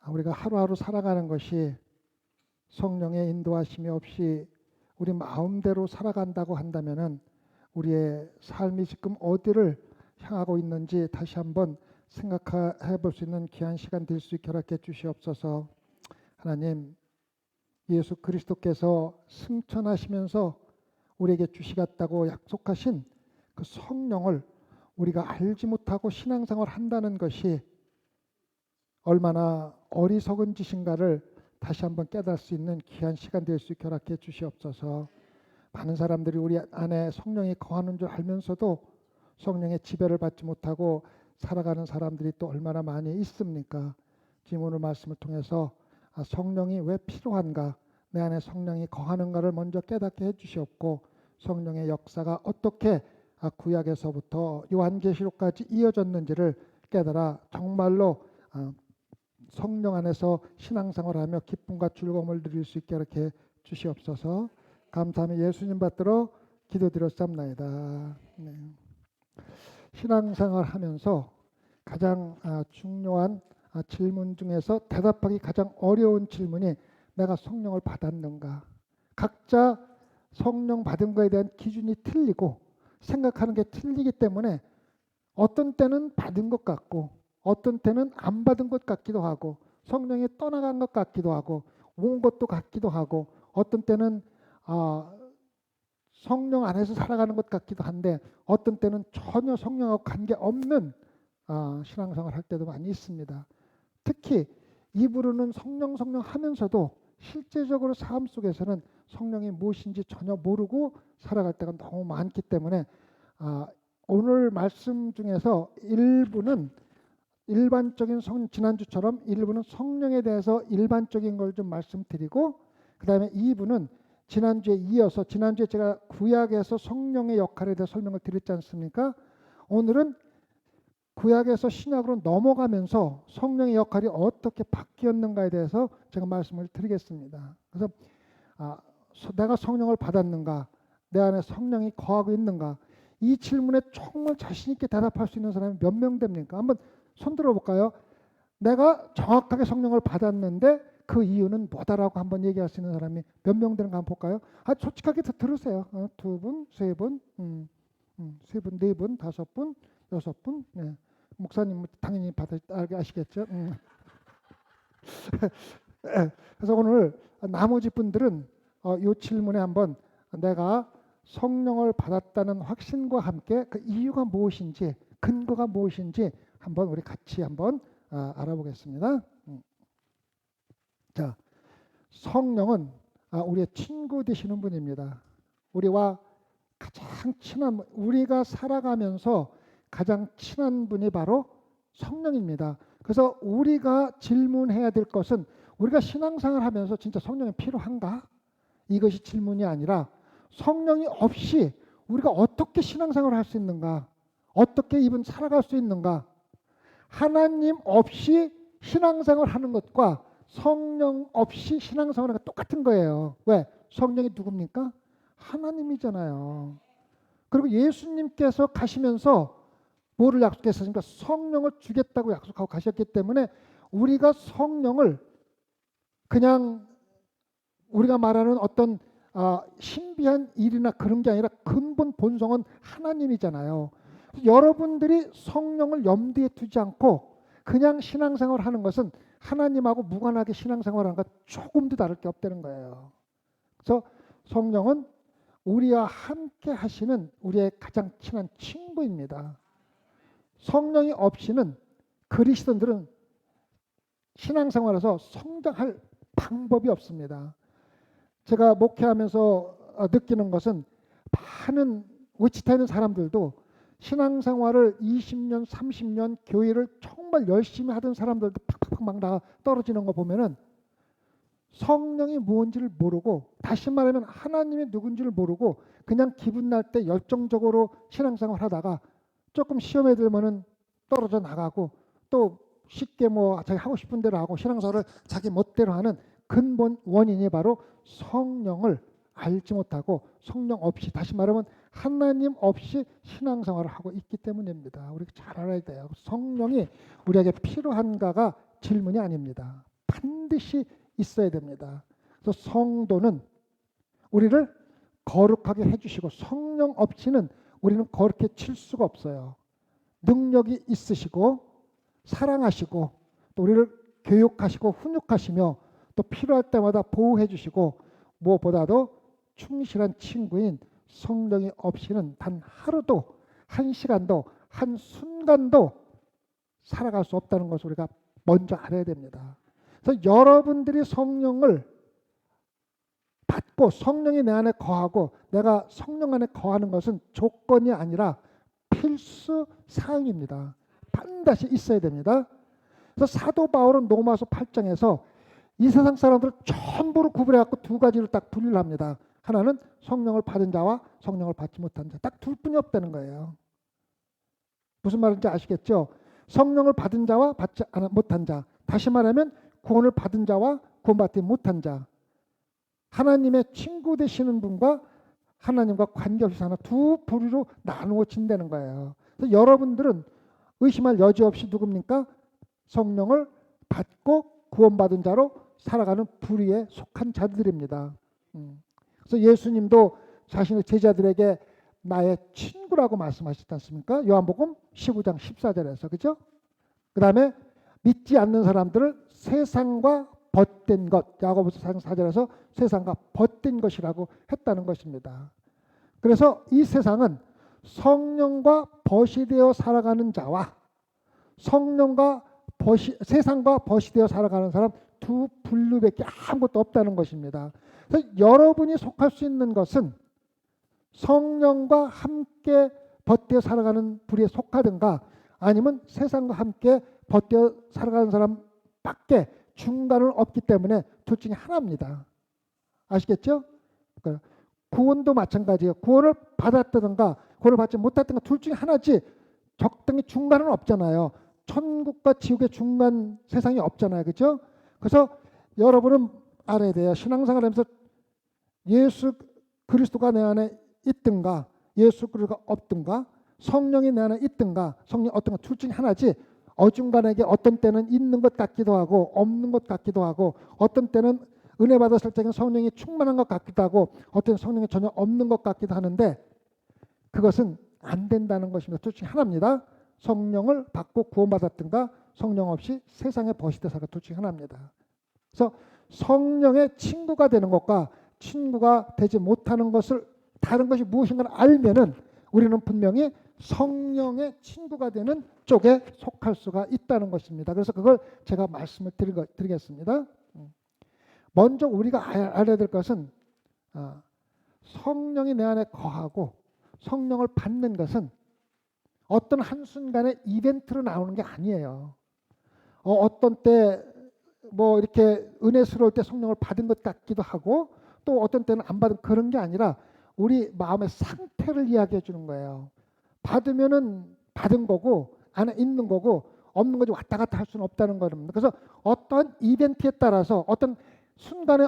우리가 하루하루 살아가는 것이 성령의 인도하심이 없이 우리 마음대로 살아간다고 한다면은 우리의 삶이 지금 어디를 향하고 있는지 다시 한번 생각해 볼 수 있는 귀한 시간 될 수 있게 허락해 주시옵소서. 하나님, 예수 그리스도께서 승천하시면서 우리에게 주시겠다고 약속하신 그 성령을 우리가 알지 못하고 신앙생활 한다는 것이 얼마나 어리석은 짓인가를 다시 한번 깨달을 수 있는 귀한 시간 될 수 있게 허락해 주시옵소서. 많은 사람들이 우리 안에 성령이 거하는 줄 알면서도 성령의 지배를 받지 못하고 살아가는 사람들이 또 얼마나 많이 있습니까? 지금 오늘 말씀을 통해서 성령이 왜 필요한가, 내 안에 성령이 거하는가를 먼저 깨닫게 해주시옵고, 성령의 역사가 어떻게 구약에서부터 요한계시록까지 이어졌는지를 깨달아 정말로 성령 안에서 신앙생활하며 기쁨과 즐거움을 누릴 수 있게 이렇게 주시옵소서. 감사하며 예수님 받들어 기도드렸사옵나이다. 네. 신앙생활하면서 가장 중요한 질문 중에서 대답하기 가장 어려운 질문이 내가 성령을 받았는가. 각자 성령 받은 것에 대한 기준이 틀리고 생각하는 게 틀리기 때문에 어떤 때는 받은 것 같고 어떤 때는 안 받은 것 같기도 하고 성령이 떠나간 것 같기도 하고 온 것도 같기도 하고 어떤 때는 성령 안에서 살아가는 것 같기도 한데 어떤 때는 전혀 성령하고 관계없는 신앙생활 할 때도 많이 있습니다. 특히 입으로는 성령 하면서도 실제적으로 삶 속에서는 성령이 무엇인지 전혀 모르고 살아갈 때가 너무 많기 때문에 오늘 말씀 중에서 일부는 일반적인 지난주처럼 일부는 성령에 대해서 일반적인 걸 좀 말씀드리고 그 다음에 2부는 지난주에 이어서 지난주에 제가 구약에서 성령의 역할에 대해 설명을 드렸지 않습니까? 오늘은 구약에서 신약으로 넘어가면서 성령의 역할이 어떻게 바뀌었는가에 대해서 제가 말씀을 드리겠습니다. 그래서 내가 성령을 받았는가? 내 안에 성령이 거하고 있는가? 이 질문에 정말 자신 있게 대답할 수 있는 사람이 몇 명 됩니까? 한번 손 들어볼까요? 내가 정확하게 성령을 받았는데 그 이유는 뭐다라고 한번 얘기할 수 있는 사람이 몇 명 되는가 한번 볼까요? 솔직하게 들으세요. 2분, 3분, 3분, 4분, 5분, 6분. 네. 목사님 당연히 아시겠죠? 그래서 오늘 나머지 분들은 이 질문에 한번 내가 성령을 받았다는 확신과 함께 그 이유가 무엇인지 근거가 무엇인지 한번 우리 같이 한번 알아보겠습니다. 자, 성령은 우리의 친구 되시는 분입니다. 우리와 가장 친한 우리가 살아가면서 가장 친한 분이 바로 성령입니다. 그래서 우리가 질문해야 될 것은 우리가 신앙생활 하면서 진짜 성령이 필요한가? 이것이 질문이 아니라 성령이 없이 우리가 어떻게 신앙생활을 할 수 있는가? 어떻게 이분 살아갈 수 있는가? 하나님 없이 신앙생활 하는 것과 성령 없이 신앙생활 하는 것 똑같은 거예요. 왜? 성령이 누굽니까? 하나님이잖아요. 그리고 예수님께서 가시면서 뭐를 약속했습니까? 성령을 주겠다고 약속하고 가셨기 때문에 우리가 성령을 그냥 우리가 말하는 어떤 신비한 일이나 그런 게 아니라 근본 본성은 하나님이잖아요. 여러분들이 성령을 염두에 두지 않고 그냥 신앙생활을 하는 것은 하나님하고 무관하게 신앙생활하는 것 조금도 다를 게 없다는 거예요. 그래서 성령은 우리와 함께 하시는 우리의 가장 친한 친구입니다. 성령이 없이는 그리스도인들은 신앙생활에서 성장할 방법이 없습니다. 제가 목회하면서 느끼는 것은 많은 위치타에 있는 사람들도 신앙생활을 20년, 30년 교회를 정말 열심히 하던 사람들도 팍팍팍 막 나가 떨어지는 거 보면은 성령이 무엇인지를 모르고 다시 말하면 하나님이 누군지를 모르고 그냥 기분 날 때 열정적으로 신앙생활 하다가 조금 시험에 들면은 떨어져 나가고 또 쉽게 자기 하고 싶은 대로 하고 신앙생활을 자기 멋대로 하는 근본 원인이 바로 성령을 알지 못하고 성령 없이 다시 말하면 하나님 없이 신앙생활을 하고 있기 때문입니다. 우리가 잘 알아야 돼요. 성령이 우리에게 필요한가가 질문이 아닙니다. 반드시 있어야 됩니다. 그래서 성도는 우리를 거룩하게 해주시고 성령 없이는 우리는 거룩해 칠 수가 없어요. 능력이 있으시고 사랑하시고 또 우리를 교육하시고 훈육하시며 또 필요할 때마다 보호해 주시고 무엇보다도 충실한 친구인 성령이 없이는 단 하루도 한 시간도 한 순간도 살아갈 수 없다는 것을 우리가 먼저 알아야 됩니다. 그래서 여러분들이 성령을 받고 성령이 내 안에 거하고 내가 성령 안에 거하는 것은 조건이 아니라 필수 사항입니다. 반드시 있어야 됩니다. 그래서 사도 바울은 로마서 8장에서 이 세상 사람들을 전부를 구분해갖고 두 가지로 딱 분리를 합니다. 하나는 성령을 받은 자와 성령을 받지 못한 자. 딱 둘 뿐이 없다는 거예요. 무슨 말인지 아시겠죠? 성령을 받은 자와 받지 못한 자. 다시 말하면 구원을 받은 자와 구원받지 못한 자. 하나님의 친구 되시는 분과 하나님과 관계없이 사는 두 부류로 나누어진다는 거예요. 그래서 여러분들은 의심할 여지 없이 누굽니까? 성령을 받고 구원받은 자로 살아가는 부류에 속한 자들입니다. 그래서 예수님도 자신의 제자들에게 나의 친구라고 말씀하셨지 않습니까? 요한복음 15장 14절에서 그죠? 그 다음에 믿지 않는 사람들을 세상과 벗된 것, 야고보서 4절에서 세상과 벗된 것이라고 했다는 것입니다. 그래서 이 세상은 성령과 벗이 되어 살아가는 자와 세상과 벗이 되어 살아가는 사람 두 분류밖에 아무것도 없다는 것입니다. 그래서 여러분이 속할 수 있는 것은 성령과 함께 벗되어 살아가는 부류에 속하든가 아니면 세상과 함께 벗되어 살아가는 사람밖에 중간은 없기 때문에 둘 중에 하나입니다. 아시겠죠? 그러니까 구원도 마찬가지예요. 구원을 받았다든가 구원을 받지 못했던가 둘 중에 하나지 적당히 중간은 없잖아요. 천국과 지옥의 중간 세상이 없잖아요. 그렇죠? 그래서 여러분은 알아야 돼요. 신앙생활 하면서 예수 그리스도가 내 안에 있든가 예수 그리스도가 없든가 성령이 내 안에 있든가 성령이 어떤가 둘 중에 하나지 어중간하게 어떤 때는 있는 것 같기도 하고 없는 것 같기도 하고 어떤 때는 은혜 받았을 때는 성령이 충만한 것 같기도 하고 어떤 성령이 전혀 없는 것 같기도 하는데 그것은 안 된다는 것입니다. 둘 중에 하나입니다. 성령을 받고 구원받았든가 성령 없이 세상에 벗이되어 살아가 둘 중에 하나입니다. 그래서 성령의 친구가 되는 것과 친구가 되지 못하는 것을 다른 것이 무엇인가를 알면은 우리는 분명히 성령의 친구가 되는 쪽에 속할 수가 있다는 것입니다. 그래서 그걸 제가 말씀을 드리겠습니다. 먼저 우리가 알아야 될 것은 성령이 내 안에 거하고 성령을 받는 것은 어떤 한순간에 이벤트로 나오는 게 아니에요. 어떤 때 뭐 이렇게 은혜스러울 때 성령을 받은 것 같기도 하고 또 어떤 때는 안 받은 그런 게 아니라 우리 마음의 상태를 이야기해 주는 거예요. 받으면은 받은 거고 안에 있는 거고 없는 거지 왔다 갔다 할 수는 없다는 겁니다. 그래서 어떤 이벤트에 따라서 어떤 순간에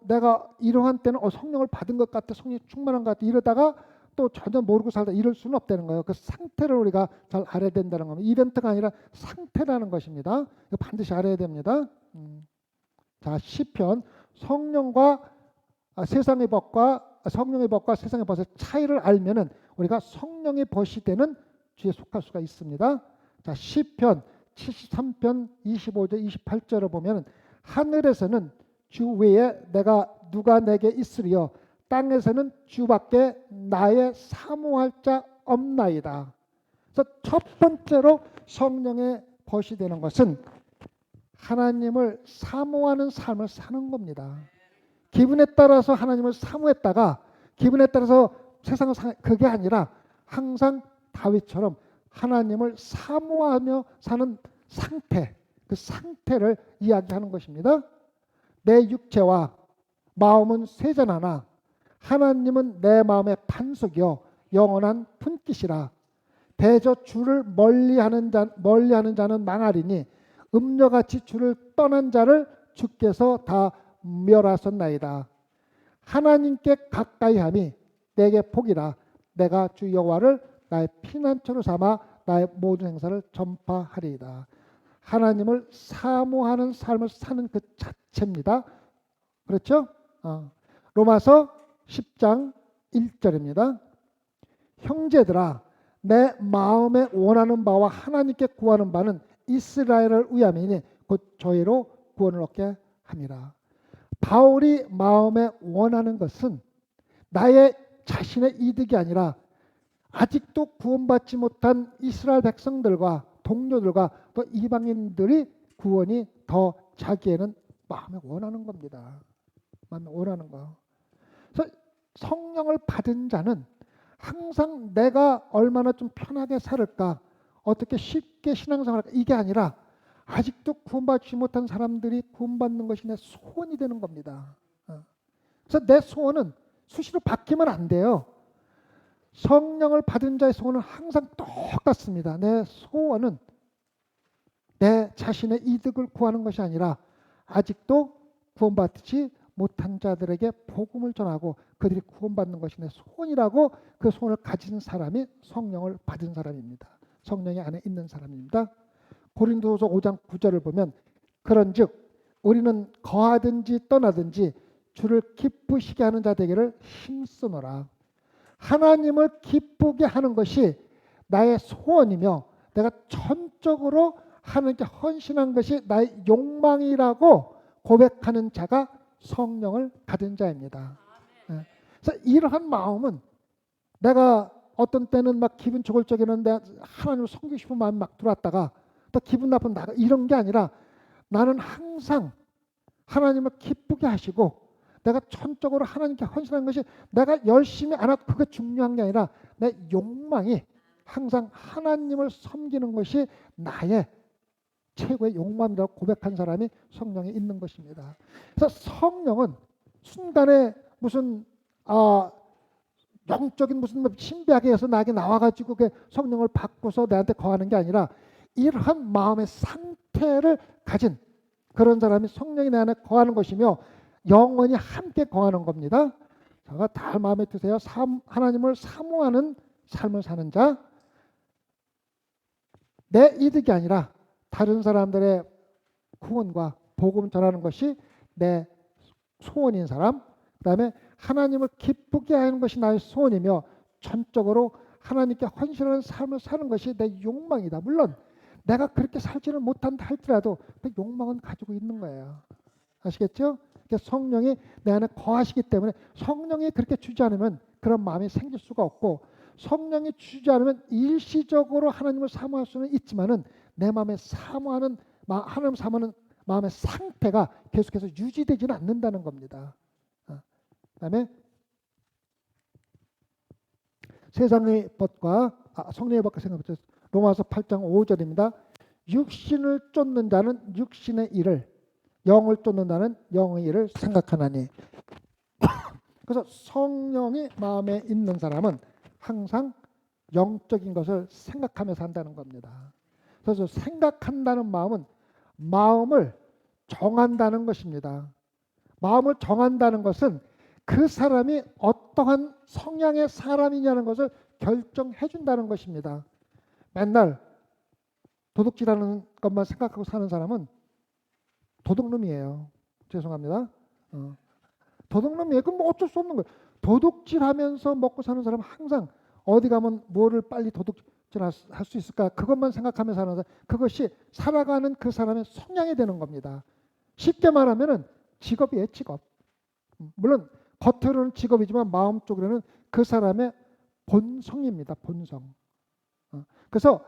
내가 이러한 때는 성령을 받은 것 같아 성령이 충만한 것 같아 이러다가 또 전혀 모르고 살다 이럴 수는 없다는 거예요. 그 상태를 우리가 잘 알아야 된다는 겁니다. 이벤트가 아니라 상태라는 것입니다. 이거 반드시 알아야 됩니다. 자, 시편 성령과 세상의 법과 성령의 법과 세상의 법의 차이를 알면은 우리가 성령의 벗이 되는 주에 속할 수가 있습니다. 자, 시편 73편 25절 28절을 보면 하늘에서는 주 외에 누가 내게 있으리요 땅에서는 주밖에 나의 사모할 자 없나이다. 그래서 첫 번째로 성령의 벗이 되는 것은 하나님을 사모하는 삶을 사는 겁니다. 기분에 따라서 하나님을 사모했다가 기분에 따라서 세상을 그게 아니라 항상 다윗처럼 하나님을 사모하며 사는 상태, 그 상태를 이야기하는 것입니다. 내 육체와 마음은 세전하나 하나님은 내 마음의 반석이요 영원한 분깃이라. 대저 주를 멀리하는 자는 망하리니 음녀같이 주를 떠난 자를 주께서 다 멸하셨나이다. 하나님께 가까이함이 내게 복이라. 내가 주 여호와를 나의 피난처로 삼아 나의 모든 행사를 전파하리이다. 하나님을 사모하는 삶을 사는 그 자체입니다. 그렇죠? 로마서 10장 1절입니다. 형제들아, 내 마음에 원하는 바와 하나님께 구하는 바는 이스라엘을 위함이니 곧 저희로 구원을 얻게 함이라. 바울이 마음에 원하는 것은 나의 자신의 이득이 아니라 아직도 구원받지 못한 이스라엘 백성들과 동료들과 또 이방인들이 구원이 더 자기에는 마음에 원하는 겁니다. 마음에 원하는 거. 그래서 성령을 받은 자는 항상 내가 얼마나 좀 편하게 살을까, 어떻게 쉽게 신앙생활할까, 이게 아니라 아직도 구원받지 못한 사람들이 구원받는 것이 내 소원이 되는 겁니다. 그래서 내 소원은 수시로 바뀌면 안 돼요. 성령을 받은 자의 소원은 항상 똑같습니다. 내 소원은 내 자신의 이득을 구하는 것이 아니라 아직도 구원받지 못한 자들에게 복음을 전하고 그들이 구원받는 것이 내 소원이라고 그 소원을 가진 사람이 성령을 받은 사람입니다. 성령이 안에 있는 사람입니다. 고린도후서 5장 9절을 보면 그런즉 우리는 거하든지 떠나든지 주를 기쁘시게 하는 자 되기를 힘쓰노라. 하나님을 기쁘게 하는 것이 나의 소원이며 내가 전적으로 하나님께 헌신한 것이 나의 욕망이라고 고백하는 자가 성령을 받은 자입니다. 그래서 이러한 마음은 내가 어떤 때는 막 기분 좋을 적에는 내가 하나님을 섬기고 싶은 마음이 막 들어왔다가 또 기분 나쁜 나가 이런 게 아니라 나는 항상 하나님을 기쁘게 하시고 내가 전적으로 하나님께 헌신한 것이 내가 열심히 안 하고 그게 중요한 게 아니라 내 욕망이 항상 하나님을 섬기는 것이 나의 최고의 욕망이라고 고백한 사람이 성령에 있는 것입니다. 그래서 성령은 순간에 무슨 영적인 무슨 신비하게 해서 나에게 나와가지고 그 성령을 받고서 내한테 거하는 게 아니라 이러한 마음의 상태를 가진 그런 사람이 성령이 내 안에 거하는 것이며 영원히 함께 거하는 겁니다. 제가 다 마음에 드세요. 하나님을 사모하는 삶을 사는 자, 내 이득이 아니라 다른 사람들의 구원과 복음 전하는 것이 내 소원인 사람, 그 다음에 하나님을 기쁘게 하는 것이 나의 소원이며 전적으로 하나님께 헌신하는 삶을 사는 것이 내 욕망이다. 물론 내가 그렇게 살지는 못한다 할지라도 그 욕망은 가지고 있는 거예요. 아시겠죠? 성령이 내 안에 거하시기 때문에 성령이 그렇게 주지 않으면 그런 마음이 생길 수가 없고 성령이 주지 않으면 일시적으로 하나님을 사모할 수는 있지만은 내 마음에 사모하는 하나님 사모하는 마음의 상태가 계속해서 유지되지는 않는다는 겁니다. 그다음에 세상의 법과 성령의 법과 생각해 로마서 8장 5절입니다. 육신을 쫓는 자는 육신의 일을 영을 쫓는다는 영의 일을 생각하나니. 그래서 성령이 마음에 있는 사람은 항상 영적인 것을 생각하며 산다는 겁니다. 그래서 생각한다는 마음은 마음을 정한다는 것입니다. 마음을 정한다는 것은 그 사람이 어떠한 성향의 사람이냐는 것을 결정해 준다는 것입니다. 맨날 도둑질하는 것만 생각하고 사는 사람은 도둑놈이에요. 죄송합니다. 도둑놈이에요. 그럼 뭐 어쩔 수 없는 거예요. 도둑질하면서 먹고 사는 사람은 항상 어디 가면 뭐를 빨리 도둑질할 수 있을까 그것만 생각하며 사는 사람, 그것이 살아가는 그 사람의 성향이 되는 겁니다. 쉽게 말하면은 직업이에요. 직업. 물론 겉으로는 직업이지만 마음 쪽으로는 그 사람의 본성입니다. 본성. 그래서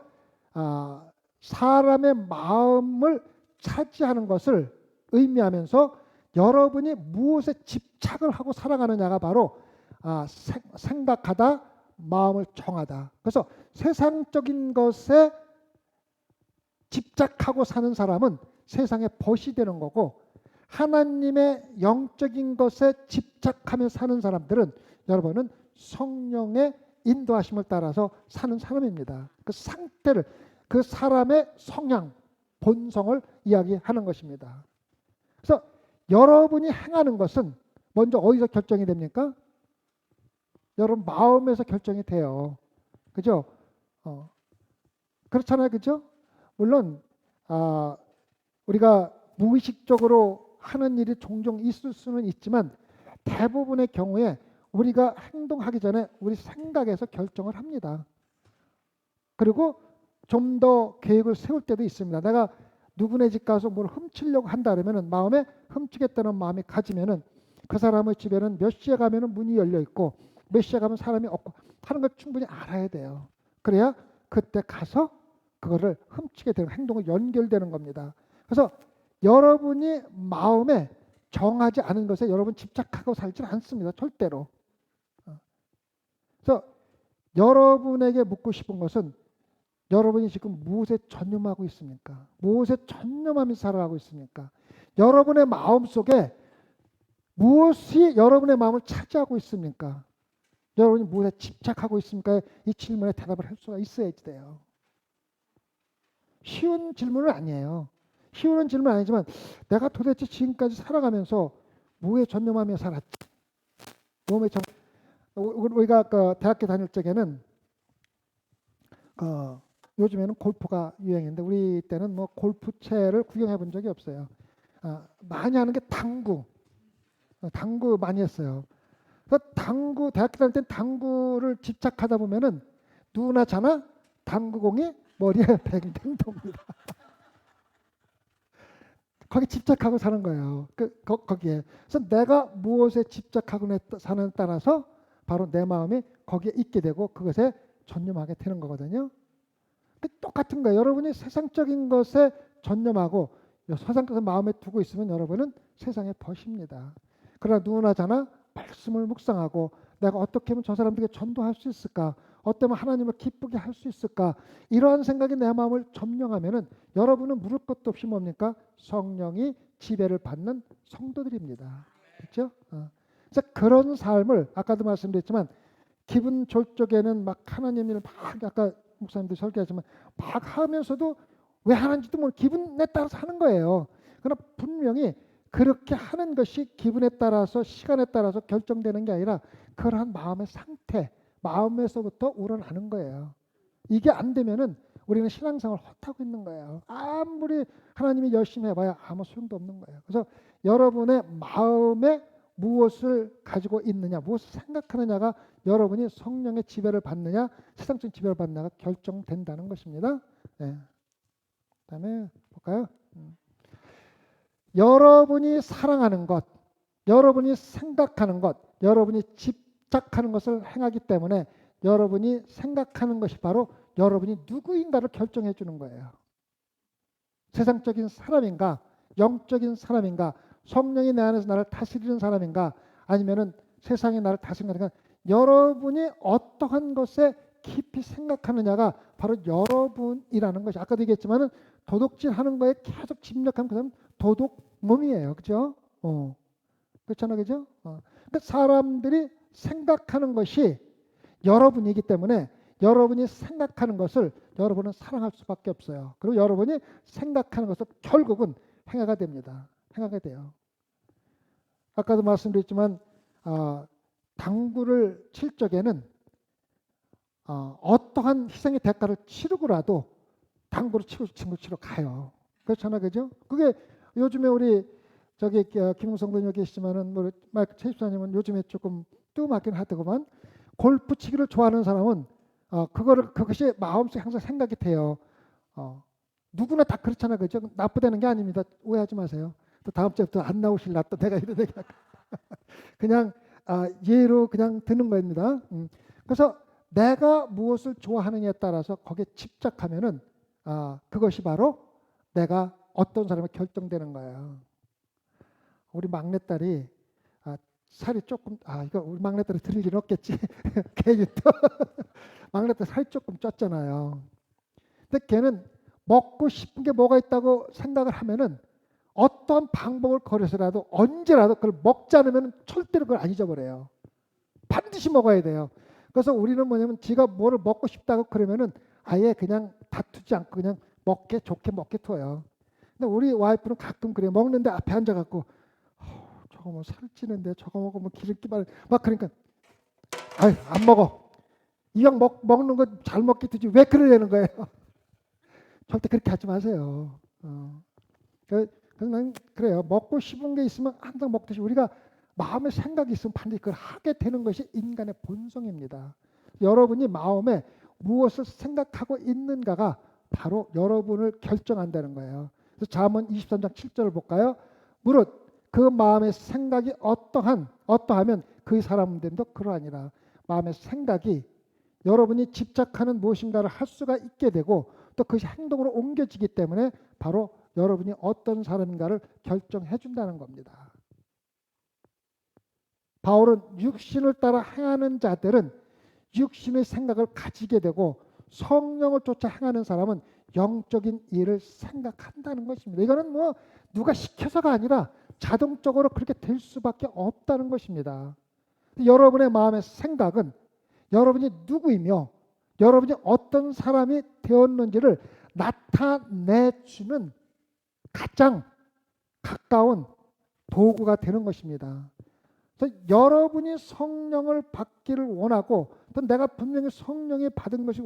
사람의 마음을 차지하는 것을 의미하면서 여러분이 무엇에 집착을 하고 살아가느냐가 바로 생각하다, 마음을 정하다. 그래서 세상적인 것에 집착하고 사는 사람은 세상의 벗이 되는 거고 하나님의 영적인 것에 집착하며 사는 사람들은 여러분은 성령의 인도하심을 따라서 사는 사람입니다. 그 상태를, 그 사람의 성향, 본성을 이야기하는 것입니다. 그래서 여러분이 행하는 것은 먼저 어디서 결정이 됩니까? 여러분 마음에서 결정이 돼요. 그죠? 그렇잖아요. 그죠? 물론 우리가 무의식적으로 하는 일이 종종 있을 수는 있지만 대부분의 경우에 우리가 행동하기 전에 우리 생각에서 결정을 합니다. 그리고 좀 더 계획을 세울 때도 있습니다. 내가 누구네 집 가서 뭘 훔치려고 한다 그러면은 마음에 훔치겠다는 마음이 가지면은 그 사람의 집에는 몇 시에 가면은 문이 열려 있고 몇 시에 가면 사람이 없고 하는 걸 충분히 알아야 돼요. 그래야 그때 가서 그거를 훔치게 되는 행동을 연결되는 겁니다. 그래서 여러분이 마음에 정하지 않은 것에 여러분 집착하고 살지는 않습니다. 절대로. 그래서 여러분에게 묻고 싶은 것은 여러분이 지금 무엇에 전념하고 있습니까? 무엇에 전념하면서 살아가고 있습니까? 여러분의 마음속에 무엇이 여러분의 마음을 차지하고 있습니까? 여러분이 무엇에 집착하고 있습니까? 이 질문에 대답을 할 수가 있어야지 돼요. 쉬운 질문은 아니에요. 쉬운 질문은 아니지만 내가 도대체 지금까지 살아가면서 무엇에 전념하며 살았지? 우리가 그 대학교 다닐 적에는 요즘에는 골프가 유행인데 우리 때는 뭐 골프채를 구경해 본 적이 없어요. 많이 하는 게 당구. 당구 많이 했어요. 당구 대학교 다닐 때 당구를 집착하다 보면은 누구나 자나 당구공이 머리에 뱅뱅 돕니다. 거기 집착하고 사는 거예요. 거기에. 그래서 내가 무엇에 집착하고 사는 따라서 바로 내 마음이 거기에 있게 되고 그것에 전념하게 되는 거거든요. 똑같은 거예요. 여러분이 세상적인 것에 전념하고 세상 것을 마음에 두고 있으면 여러분은 세상의 벗입니다. 그러나 누구나 자나 말씀을 묵상하고 내가 어떻게 하면 저 사람들에게 전도할 수 있을까? 어떻게 하면 하나님을 기쁘게 할 수 있을까? 이러한 생각이 내 마음을 점령하면은 여러분은 물을 것도 없이 뭡니까? 성령이 지배를 받는 성도들입니다. 그렇죠? 그래서 그런 삶을 아까도 말씀드렸지만 기분 좋을 적에는 막 하나님 일을 막 아까 목사님들 설교하지만 막 하면서도 왜 하는지도 모르고 기분에 따라서 하는 거예요. 그러나 분명히 그렇게 하는 것이 기분에 따라서 시간에 따라서 결정되는 게 아니라 그러한 마음의 상태, 마음에서부터 우러나는 거예요. 이게 안 되면은 우리는 신앙생활을 헛하고 있는 거예요. 아무리 하나님이 열심히 해봐야 아무 소용도 없는 거예요. 그래서 여러분의 마음에 무엇을 가지고 있느냐, 무엇을 생각하느냐가 여러분이 성령의 지배를 받느냐, 세상적인 지배를 받느냐가 결정된다는 것입니다. 네. 그다음에 볼까요? 여러분이 사랑하는 것, 여러분이 생각하는 것, 여러분이 집착하는 것을 행하기 때문에 여러분이 생각하는 것이 바로 여러분이 누구인가를 결정해 주는 거예요. 세상적인 사람인가, 영적인 사람인가, 성령이 내 안에서 나를 다스리는 사람인가, 아니면은 세상이 나를 다스리는 사람인가, 여러분이 어떠한 것에 깊이 생각하느냐가 바로 여러분이라는 것이 아까도 얘기했지만은 도둑질하는 거에 계속 집착하는 그런 도둑놈이에요, 그렇죠? 그렇잖아요, 그죠? 그러니까 사람들이 생각하는 것이 여러분이기 때문에 여러분이 생각하는 것을 여러분은 사랑할 수밖에 없어요. 그리고 여러분이 생각하는 것을 결국은 행하게 됩니다. 행하게 돼요. 아까도 말씀드렸지만 당구를 칠 적에는 어떠한 희생의 대가를 치르고라도 당구를 치러 가요. 그렇잖아요, 그죠? 그게 요즘에 우리 저기 김웅성도 여기 계시지만은 뭐 마이크 최집사님은 요즘에 조금 뜸하긴 하더구만. 골프 치기를 좋아하는 사람은 그것이 마음속에 항상 생각이 돼요. 누구나 다 그렇잖아요, 그죠? 나쁘다는 게 아닙니다. 오해하지 마세요. 또 다음 주부터 안 나오실라 또 내가 이런 얘기 그냥 예로 그냥 드는 겁니다. 그래서 내가 무엇을 좋아하느냐에 따라서 거기에 집착하면은 그것이 바로 내가 어떤 사람이 결정되는 거예요. 우리 막내딸이 살이 조금 이거 우리 막내딸이 들을 일 없겠지. 괜히 또 막내딸 살이 조금 쪘잖아요. 근데 걔는 먹고 싶은 게 뭐가 있다고 생각을 하면은 어떤 방법을 걸어서라도 언제라도 그걸 먹지 않으면 절대로 그걸 안 잊어버려요. 반드시 먹어야 돼요. 그래서 우리는 뭐냐면 지가 뭐를 먹고 싶다고 그러면은 아예 그냥 다투지 않고 그냥 좋게 먹게 둬요. 근데 우리 와이프는 가끔 그래요. 먹는데 앞에 앉아갖고 저거 뭐 살찌는데 저거 먹으면 기름기 막 그러니까 안 먹어. 이왕 먹는 거 잘 먹게 두지 왜 그러려는 거예요. 절대 그렇게 하지 마세요. 어. 그래서 난 그래요. 먹고 싶은 게 있으면 항상 먹듯이 우리가 마음에 생각이 있으면 반드시 그걸 하게 되는 것이 인간의 본성입니다. 여러분이 마음에 무엇을 생각하고 있는가가 바로 여러분을 결정한다는 거예요. 그래서 잠언 23장 7절을 볼까요? 무릇 그 마음의 생각이 어떠하면 그 사람들도 그러하니라. 마음의 생각이 여러분이 집착하는 무엇인가를 할 수가 있게 되고 또 그것이 행동으로 옮겨지기 때문에 바로 여러분이 어떤 사람인가를 결정해 준다는 겁니다. 바울은 육신을 따라 행하는 자들은 육신의 생각을 가지게 되고 성령을 쫓아 행하는 사람은 영적인 일을 생각한다는 것입니다. 이거는 뭐 누가 시켜서가 아니라 자동적으로 그렇게 될 수밖에 없다는 것입니다. 여러분의 마음의 생각은 여러분이 누구이며 여러분이 어떤 사람이 되었는지를 나타내주는 가장 가까운 도구가 되는 것입니다. 그래서 여러분이 성령을 받기를 원하고 또 내가 분명히 성령이 받은 것이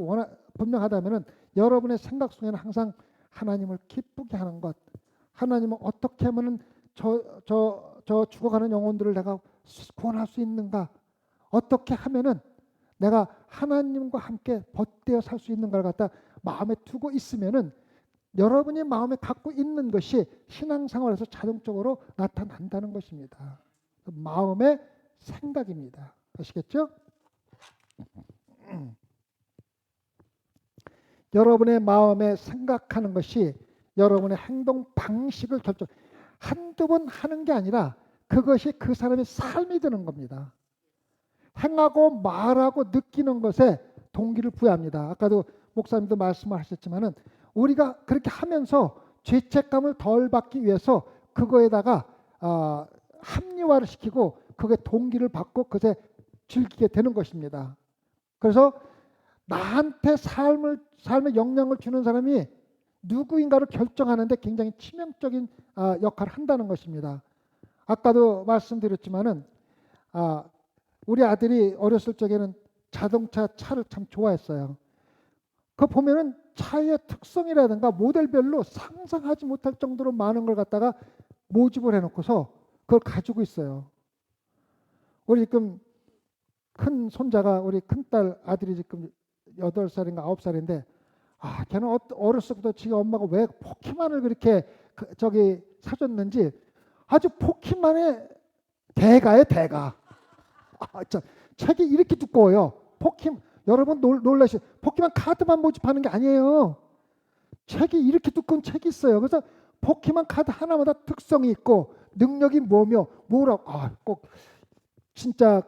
분명하다면 여러분의 생각 속에는 항상 하나님을 기쁘게 하는 것, 하나님은 어떻게 하면 저 죽어가는 영혼들을 내가 구원할 수 있는가, 어떻게 하면은 내가 하나님과 함께 벗되어 살 수 있는가를 갖다 마음에 두고 있으면은 여러분이 마음에 갖고 있는 것이 신앙생활에서 자동적으로 나타난다는 것입니다. 마음의 생각입니다. 아시겠죠? 여러분의 마음에 생각하는 것이 여러분의 행동 방식을 한두 번 하는 게 아니라 그것이 그 사람의 삶이 되는 겁니다. 행하고 말하고 느끼는 것에 동기를 부여합니다. 아까도 목사님도 말씀을 하셨지만은 우리가 그렇게 하면서 죄책감을 덜 받기 위해서 그거에다가 합리화를 시키고 그게 동기를 받고 그것에 즐기게 되는 것입니다. 그래서 나한테 삶의 영향을 주는 사람이 누구인가를 결정하는데 굉장히 치명적인 역할을 한다는 것입니다. 아까도 말씀드렸지만은 우리 아들이 어렸을 적에는 차를 참 좋아했어요. 그거 보면은 차의 특성이라든가 모델별로 상상하지 못할 정도로 많은 걸 갖다가 모집을 해놓고서 그걸 가지고 있어요. 우리 지금 큰 손자가 우리 큰딸 아들이 지금 8살인가 9살인데 걔는 어렸을 때부터 지금 엄마가 왜 포키만을 그렇게 사줬는지 아주 포키만의 대가에 대가. 책이 이렇게 두꺼워요. 여러분 놀라시 포키만 카드만 모집하는 게 아니에요. 책이 이렇게 두꺼운 책이 있어요. 그래서 포키만 카드 하나마다 특성이 있고 능력이 뭐라고 꼭 진짜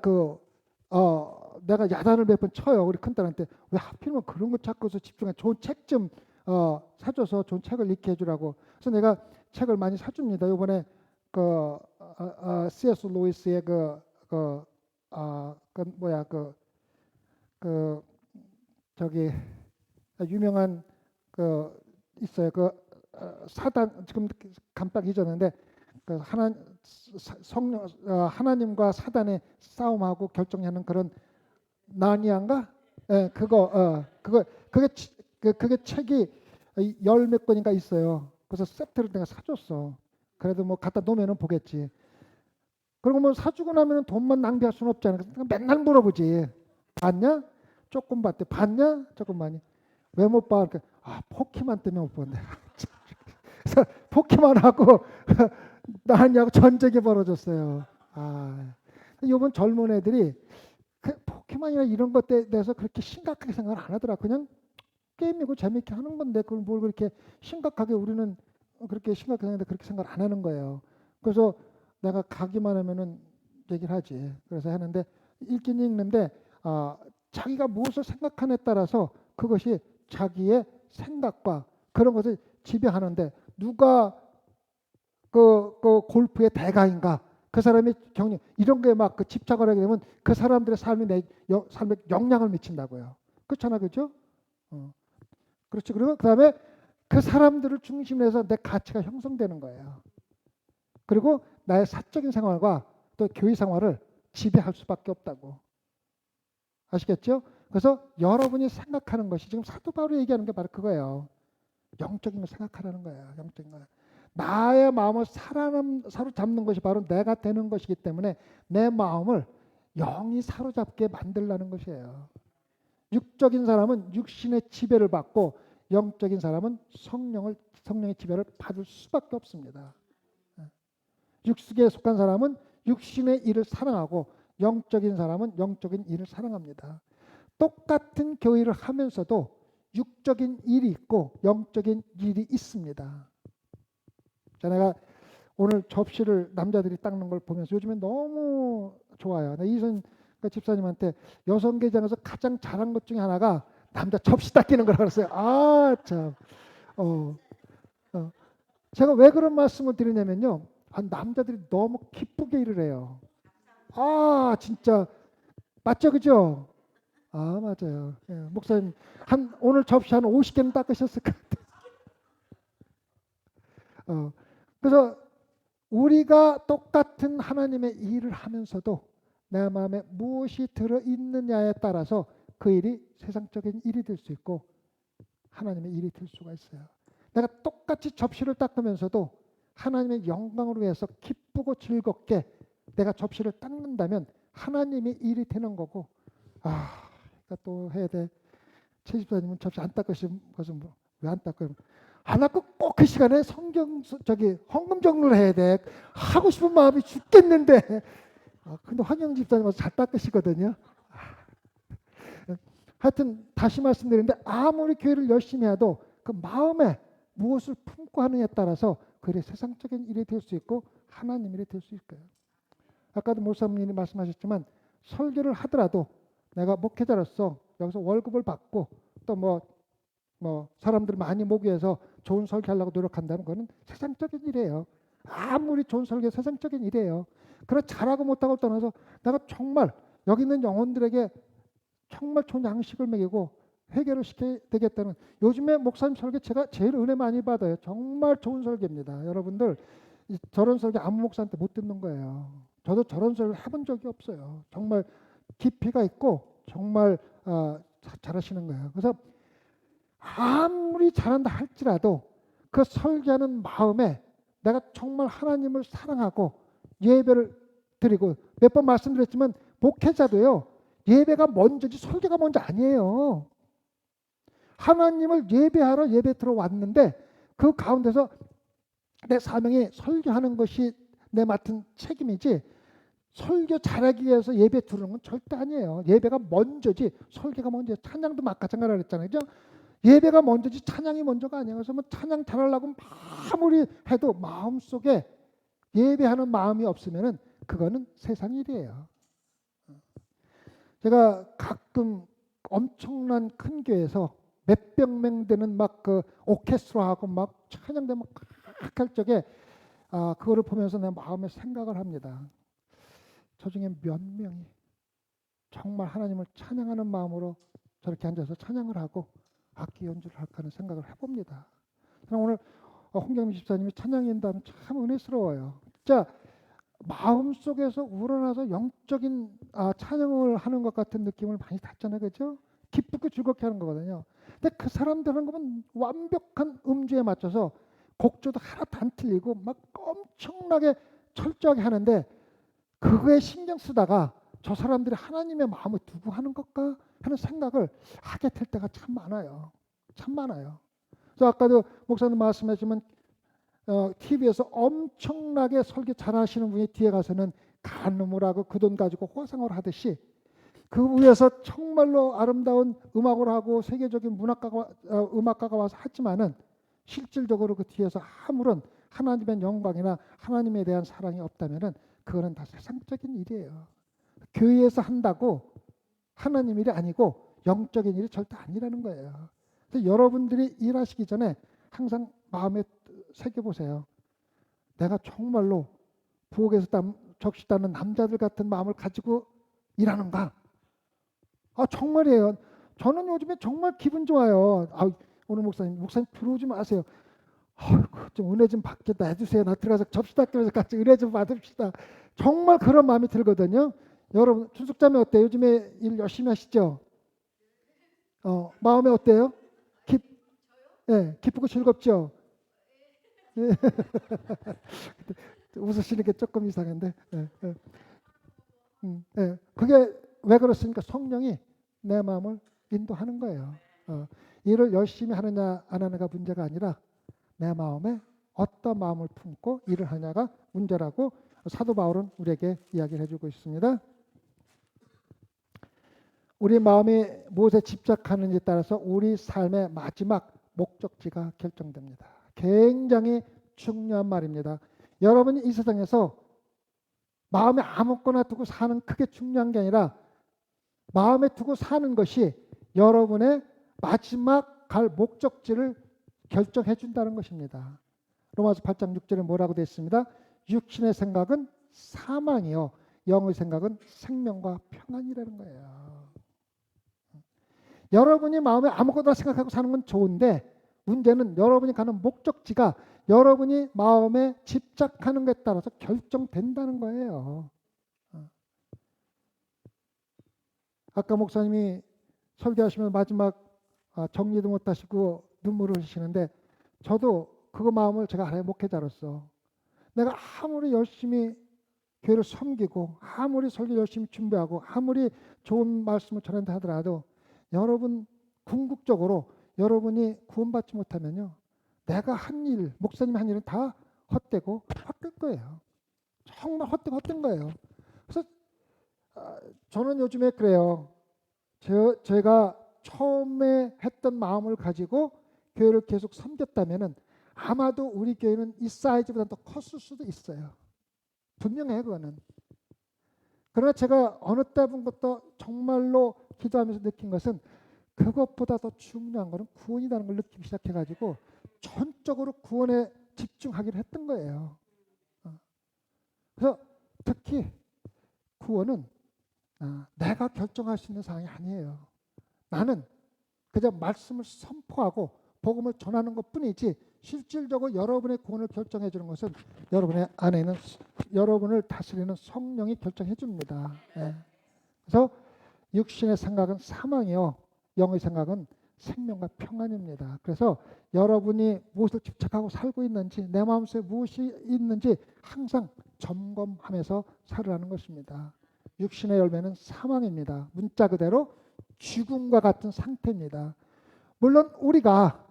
내가 야단을 몇 번 쳐요. 우리 큰딸한테 왜 하필이면 그런 거 찾고서 집중해. 좋은 책 좀 사줘서 좋은 책을 읽게 해주라고. 그래서 내가 책을 많이 사줍니다. 이번에 C.S. 루이스의 유명한 있어요. 사단 지금 깜빡 잊었는데 하나님과 사단의 싸움하고 결정하는 그런 나니아인가? 예, 그게 책이 10몇 권인가 있어요. 그래서 세트를 내가 사줬어. 그래도 뭐 갖다 놓으면은 보겠지. 그리고 뭐 사주고 나면은 돈만 낭비할 수는 없잖아. 그래서 맨날 물어보지. 봤냐? 조금 봤대. 봤냐? 조금 많이. 왜 못 봐? 그러니까 포키만 때문에 못 본대. 그래서 포키만하고 나냐고 전쟁이 벌어졌어요. 이번 젊은 애들이 포켓몬이나 이런 것에 대해서 그렇게 심각하게 생각을 안 하더라. 그냥 게임이고 재밌게 하는 건데 그걸 뭘 그렇게 심각하게 우리는 그렇게 심각하게 생각하는데 그렇게 생각을 안 하는 거예요. 그래서 내가 가기만 하면은 얘기를 하지. 그래서 하는데 읽긴 읽는데 자기가 무엇을 생각하느냐에 따라서 그것이 자기의 생각과 그런 것을 지배하는데 누가 그 골프의 대가인가? 그 사람이 이런 거에 막 집착을 하게 되면 그 사람들의 삶에 영향을 미친다고요. 그렇잖아, 그죠? 그렇지. 그리고 그다음에 그 사람들을 중심으로 해서 내 가치가 형성되는 거예요. 그리고 나의 사적인 생활과 또 교회 생활을 지배할 수밖에 없다고. 아시겠죠? 그래서 여러분이 생각하는 것이 지금 사도 바울이 얘기하는 게 바로 그거예요. 영적인 걸 생각하라는 거예요. 영적인 거. 나의 마음을 사로잡는 것이 바로 내가 되는 것이기 때문에 내 마음을 영이 사로잡게 만들라는 것이에요. 육적인 사람은 육신의 지배를 받고 영적인 사람은 성령의 지배를 받을 수밖에 없습니다. 육식에 속한 사람은 육신의 일을 사랑하고 영적인 사람은 영적인 일을 사랑합니다. 똑같은 교회를 하면서도 육적인 일이 있고 영적인 일이 있습니다. 자, 내가 오늘 접시를 남자들이 닦는 걸 보면서 요즘에 너무 좋아요. 이선 집사님한테 여성계장에서 가장 잘한 것 중에 하나가 남자 접시 닦이는 거라고 그랬어요. 아, 참. 제가 왜 그런 말씀을 드리냐면요. 남자들이 너무 기쁘게 일을 해요. 아, 진짜. 맞죠? 그죠? 아, 맞아요. 예, 목사님, 오늘 접시 한 50개는 닦으셨을 것 같아요. 그래서 우리가 똑같은 하나님의 일을 하면서도 내 마음에 무엇이 들어있느냐에 따라서 그 일이 세상적인 일이 될 수 있고 하나님의 일이 될 수가 있어요. 내가 똑같이 접시를 닦으면서도 하나님의 영광을 위해서 기쁘고 즐겁게 내가 접시를 닦는다면 하나님의 일이 되는 거고, 그러니까 또 해야 돼. 최 집사님은 접시 안 닦으신 것은 왜 안 닦아요? 안 닦고 꼭 그 시간에 헌금 정리를 해야 돼. 하고 싶은 마음이 죽겠는데. 근데 황영 집사님은 잘 닦으시거든요. 하여튼 다시 말씀드리는데 아무리 교회를 열심히 해도 그 마음에 무엇을 품고 하느냐에 따라서 그게 세상적인 일이 될 수 있고 하나님 일이 될 수 있을 거예요. 아까도 목사님이 말씀하셨지만 설교를 하더라도 내가 목회자로서 여기서 월급을 받고 또 사람들 많이 모기해서 좋은 설교하려고 노력한다는 거는 세상적인 일이에요. 아무리 좋은 설교 세상적인 일이에요. 그래 잘하고 못하고 떠나서 내가 정말 여기 있는 영혼들에게 정말 좋은 양식을 먹이고 해결을 시켜야 되겠다는, 요즘에 목사님 설교 제가 제일 은혜 많이 받아요. 정말 좋은 설교입니다. 여러분들 저런 설교 아무 목사한테 못 듣는 거예요. 저도 저런 설교 해본 적이 없어요. 정말 깊이가 있고 정말 잘하시는 거예요. 그래서 아무리 잘한다 할지라도 그 설교하는 마음에 내가 정말 하나님을 사랑하고 예배를 드리고, 몇 번 말씀드렸지만 목회자도요, 예배가 먼저지 설교가 먼저 아니에요. 하나님을 예배하러 예배 들어왔는데 그 가운데서 내 사명이 설교하는 것이 내 맡은 책임이지 설교 잘하기 위해서 예배 들어오는 건 절대 아니에요. 예배가 먼저지 설교가 먼저. 찬양도 마찬가지라 그랬잖아요. 그죠? 예배가 먼저지 찬양이 먼저가 아니에요. 그래서 찬양 잘하려고 아무리 해도 마음속에 예배하는 마음이 없으면은 그거는 세상 일이에요. 제가 가끔 엄청난 큰 교회에서 몇백 명 되는 그 오케스트라하고 찬양대 할 적에 그거를 보면서 내 마음에 생각을 합니다. 저 중에 몇 명이 정말 하나님을 찬양하는 마음으로 저렇게 앉아서 찬양을 하고 악기 연주를 할까 하는 생각을 해봅니다. 오늘 홍경미 집사님이 찬양 인도하면 참 은혜스러워요. 진짜 마음속에서 우러나서 영적인 찬양을 하는 것 같은 느낌을 많이 받잖아요. 그죠? 기쁘고 즐겁게 하는 거거든요. 근데 그 사람들 하는 거는 완벽한 음주에 맞춰서 곡조도 하나도 안 틀리고 엄청나게 철저하게 하는데 그거에 신경 쓰다가 저 사람들이 하나님의 마음을 두고 하는 것까 하는 생각을 하게 될 때가 참 많아요. 참 많아요. 그래서 아까도 목사님 말씀하시면 TV에서 엄청나게 설교 잘하시는 분이 뒤에 가서는 간음을 하고 그 돈 가지고 호상을 하듯이 그 위에서 정말로 아름다운 음악을 하고 세계적인 음악가가 와서 하지만은 실질적으로 그 뒤에서 아무런 하나님의 영광이나 하나님에 대한 사랑이 없다면은 그거는 다 세상적인 일이에요. 교회에서 한다고 하나님 일이 아니고 영적인 일이 절대 아니라는 거예요. 그래서 여러분들이 일하시기 전에 항상 마음에 새겨보세요. 내가 정말로 부엌에서 적시 따는 남자들 같은 마음을 가지고 일하는가? 정말이에요. 저는 요즘에 정말 기분 좋아요. 오늘 목사님 들어오지 마세요. 좀 은혜 좀 받게 해주세요. 나 들어가서 접시 닦으면서 같이 은혜 좀 받읍시다. 정말 그런 마음이 들거든요. 여러분 준숙자매 어때요? 요즘에 일 열심히 하시죠? 마음에 어때요? 예, 기쁘고 즐겁죠. 예. 웃으시니까 조금 이상한데. 예, 예. 예. 그게 왜 그렇습니까? 성령이 내 마음을 인도하는 거예요. 일을 열심히 하느냐 안 하느냐가 문제가 아니라 내 마음에 어떤 마음을 품고 일을 하냐가 문제라고 사도 바울은 우리에게 이야기를 해주고 있습니다. 우리 마음이 무엇에 집착하는지에 따라서 우리 삶의 마지막 목적지가 결정됩니다. 굉장히 중요한 말입니다. 여러분이 이 세상에서 마음에 아무거나 두고 사는 크게 중요한 게 아니라 마음에 두고 사는 것이 여러분의 마지막 갈 목적지를 결정해 준다는 것입니다. 로마서 8장 6절에 뭐라고 되어 있습니다. 육신의 생각은 사망이요 영의 생각은 생명과 평안이라는 거예요. 여러분이 마음에 아무거나 생각하고 사는 건 좋은데 문제는 여러분이 가는 목적지가 여러분이 마음에 집착하는 것에 따라서 결정된다는 거예요. 아까 목사님이 설교하시면 마지막 정리도 못하시고 눈물을 흘리시는데 저도 그 마음을 제가 하나의 목회자로서 내가 아무리 열심히 교회를 섬기고 아무리 설교 열심히 준비하고 아무리 좋은 말씀을 전한다 하더라도 여러분 궁극적으로 여러분이 구원받지 못하면요 내가 한 일, 목사님 한 일은 다 헛되고 헛될 거예요. 정말 헛되고 헛된 거예요. 그래서 저는 요즘에 그래요. 제가 처음에 했던 마음을 가지고 교회를 계속 섬겼다면은 아마도 우리 교회는 이 사이즈보다 더 컸을 수도 있어요. 분명해요, 그거는. 그러나 제가 어느 때부터 정말로 기도하면서 느낀 것은 그것보다 더 중요한 것은 구원이라는 걸 느끼기 시작해가지고 전적으로 구원에 집중하기를 했던 거예요. 그래서 특히 구원은 내가 결정할 수 있는 사항이 아니에요. 나는 그저 말씀을 선포하고 복음을 전하는 것뿐이지 실질적으로 여러분의 구원을 결정해 주는 것은 여러분의 안에 있는 여러분을 다스리는 성령이 결정해 줍니다. 예. 그래서 육신의 생각은 사망이요 영의 생각은 생명과 평안입니다. 그래서 여러분이 무엇을 집착하고 살고 있는지 내 마음속에 무엇이 있는지 항상 점검하면서 살으라는 것입니다. 육신의 열매는 사망입니다. 문자 그대로 죽음과 같은 상태입니다. 물론 우리가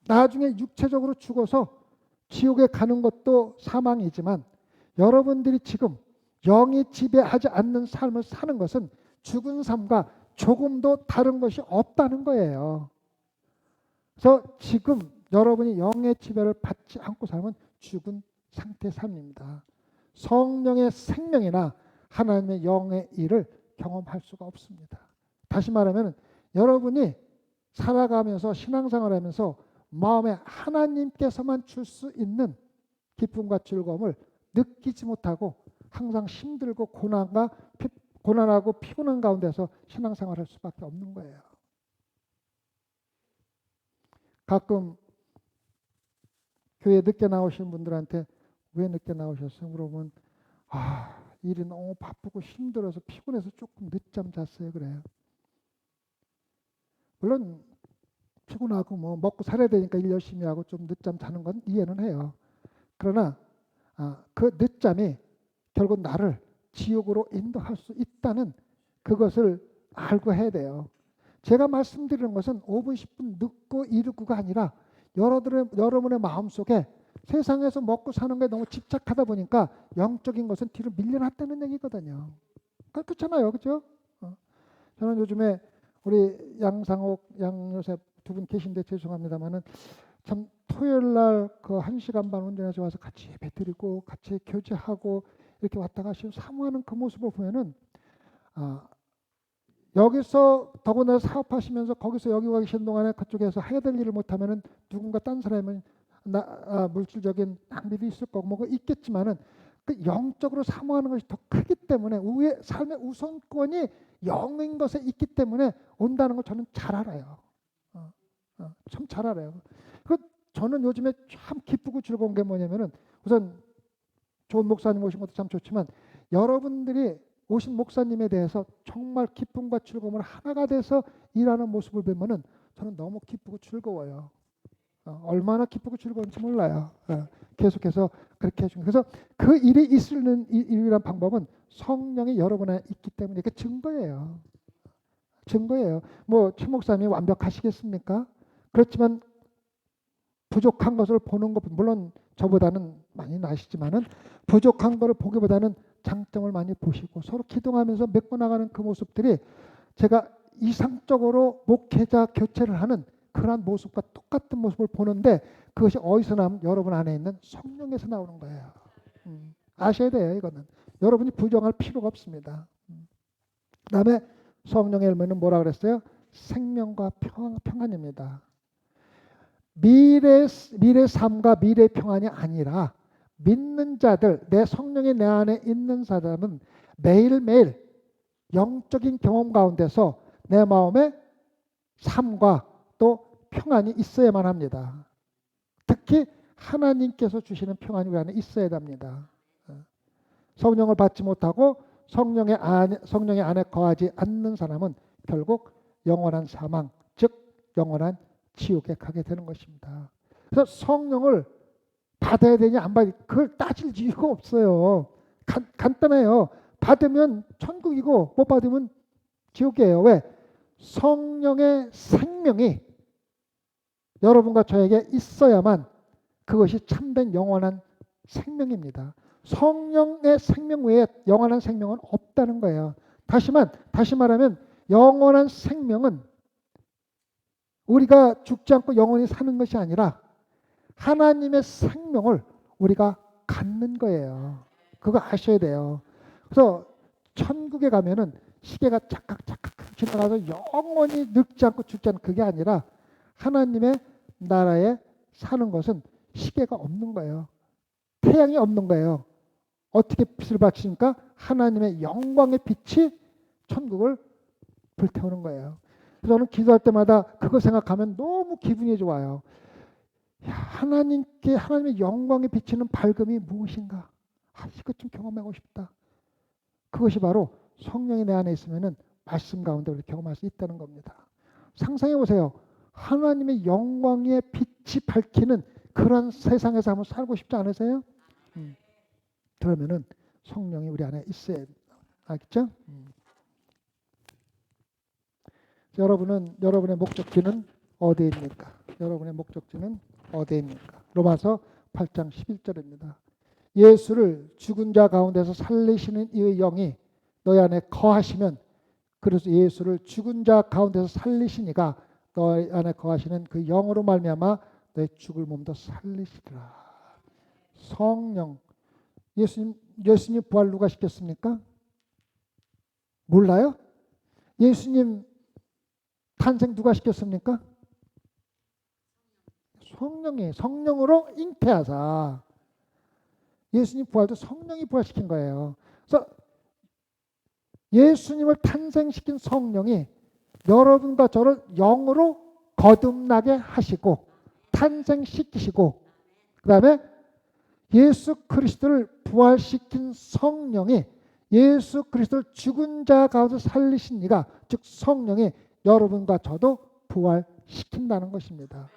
나중에 육체적으로 죽어서 지옥에 가는 것도 사망이지만 여러분들이 지금 영이 지배하지 않는 삶을 사는 것은 죽은 삶과 조금도 다른 것이 없다는 거예요. 그래서 지금 여러분이 영의 지배를 받지 않고 살면 죽은 상태의 삶입니다. 성령의 생명이나 하나님의 영의 일을 경험할 수가 없습니다. 다시 말하면 여러분이 살아가면서 신앙생활하면서 마음에 하나님께서만 줄 수 있는 기쁨과 즐거움을 느끼지 못하고 항상 힘들고 고난하고 피곤한 가운데서 신앙생활할 수밖에 없는 거예요. 가끔 교회 늦게 나오시는 분들한테 왜 늦게 나오셨어요? 물어보면 일이 너무 바쁘고 힘들어서 피곤해서 조금 늦잠 잤어요. 그래요. 물론 피곤하고 뭐 먹고 살아야 되니까 일 열심히 하고 좀 늦잠 자는 건 이해는 해요. 그러나 그 늦잠이 결국 나를 지옥으로 인도할 수 있다는 그것을 알고 해야 돼요. 제가 말씀드리는 것은 5분 10분 늦고 이르고가 아니라 여러분의 마음속에 세상에서 먹고 사는 게 너무 집착하다 보니까 영적인 것은 뒤로 밀려났다는 얘기거든요. 그렇잖아요. 그렇죠? 저는 요즘에 우리 양상옥, 양요셉 두 분 계신데 죄송합니다만은 참 토요일 날 그 1시간 반 운전해서 와서 같이 예배 드리고 같이 교제하고 이렇게 왔다 가시고 사모하는 그 모습을 보면은 여기서 더군다나 사업하시면서 거기서 여기 와 계신 동안에 그쪽에서 해야 될 일을 못하면은 누군가 딴 사람은 물질적인 낭비도 있을 거고 뭐가 있겠지만은 그 영적으로 사모하는 것이 더 크기 때문에 삶의 우선권이 영인 것에 있기 때문에 온다는 걸 저는 잘 알아요. 참 잘 알아요. 저는 요즘에 참 기쁘고 즐거운 게 뭐냐면은 우선 좋은 목사님 오신 것도 참 좋지만 여러분들이 오신 목사님에 대해서 정말 기쁨과 즐거움을 하나가 돼서 일하는 모습을 보면은 저는 너무 기쁘고 즐거워요. 얼마나 기쁘고 즐거운지 몰라요. 계속해서 그렇게 해주는. 그래서 그 일이 있는 일이란 방법은 성령이 여러분 안에 있기 때문에 그 증거예요. 증거예요. 뭐 최 목사님이 완벽하시겠습니까? 그렇지만 부족한 것을 보는 것, 물론 저보다는 많이 나시지만은 부족한 것을 보기보다는 장점을 많이 보시고 서로 기도하면서 메꿔 나가는 그 모습들이 제가 이상적으로 목회자 교체를 하는 그러한 모습과 똑같은 모습을 보는데 그것이 어디서 나오면 여러분 안에 있는 성령에서 나오는 거예요. 아셔야 돼요. 이거는 여러분이 부정할 필요가 없습니다. 그다음에 성령의 열매는 뭐라 그랬어요? 생명과 평안입니다. 미래 삶과 미래 평안이 아니라 믿는 자들, 내 성령이 내 안에 있는 사람은 매일매일 영적인 경험 가운데서 내 마음에 삶과 또 평안이 있어야만 합니다. 특히 하나님께서 주시는 평안이 우리 안에 있어야 됩니다. 성령을 받지 못하고 성령의 안에 거하지 않는 사람은 결국 영원한 사망, 즉 영원한 지옥에 가게 되는 것입니다. 그래서 성령을 받아야 되냐 안 받아야 되냐 그걸 따질 이유가 없어요. 간단해요. 받으면 천국이고 못 받으면 지옥이에요. 왜? 성령의 생명이 여러분과 저에게 있어야만 그것이 참된 영원한 생명입니다. 성령의 생명 외에 영원한 생명은 없다는 거예요. 다시 말하면 영원한 생명은 우리가 죽지 않고 영원히 사는 것이 아니라 하나님의 생명을 우리가 갖는 거예요. 그거 아셔야 돼요. 그래서 천국에 가면은 시계가 착각 지나가서 영원히 늙지 않고 죽지 않고 그게 아니라 하나님의 나라에 사는 것은 시계가 없는 거예요. 태양이 없는 거예요. 어떻게 빛을 받치니까 하나님의 영광의 빛이 천국을 불태우는 거예요. 그래서 저는 기도할 때마다 그거 생각하면 너무 기분이 좋아요. 하나님의 영광에 비치는 밝음이 무엇인가? 이것 좀 경험하고 싶다. 그것이 바로 성령이 내 안에 있으면은 말씀 가운데 우리 경험할 수 있다는 겁니다. 상상해 보세요. 하나님의 영광의 빛이 밝히는 그런 세상에서 한번 살고 싶지 않으세요? 그러면은 성령이 우리 안에 있어야 돼요. 알겠죠? 여러분의 목적지는 어디입니까? 여러분의 목적지는 어디입니까? 로마서 8장 11절입니다. 예수를 죽은 자 가운데서 살리시는 이의 영이 너희 안에 거하시면 그래서 예수를 죽은 자 가운데서 살리시니가 너희 안에 거하시는 그 영으로 말미암아 너희 죽을 몸도 살리시리라. 성령. 예수님 부활 누가 시켰습니까? 몰라요? 예수님 탄생 누가 시켰습니까? 성령으로 잉태하사. 예수님 부활도 성령이 부활시킨 거예요. 그래서 예수님을 탄생시킨 성령이 여러분과 저를 영으로 거듭나게 하시고 탄생시키시고 그 다음에 예수 그리스도를 부활시킨 성령이 예수 그리스도를 죽은 자 가운데 살리신 이가 즉 성령이 여러분과 저도 부활시킨다는 것입니다.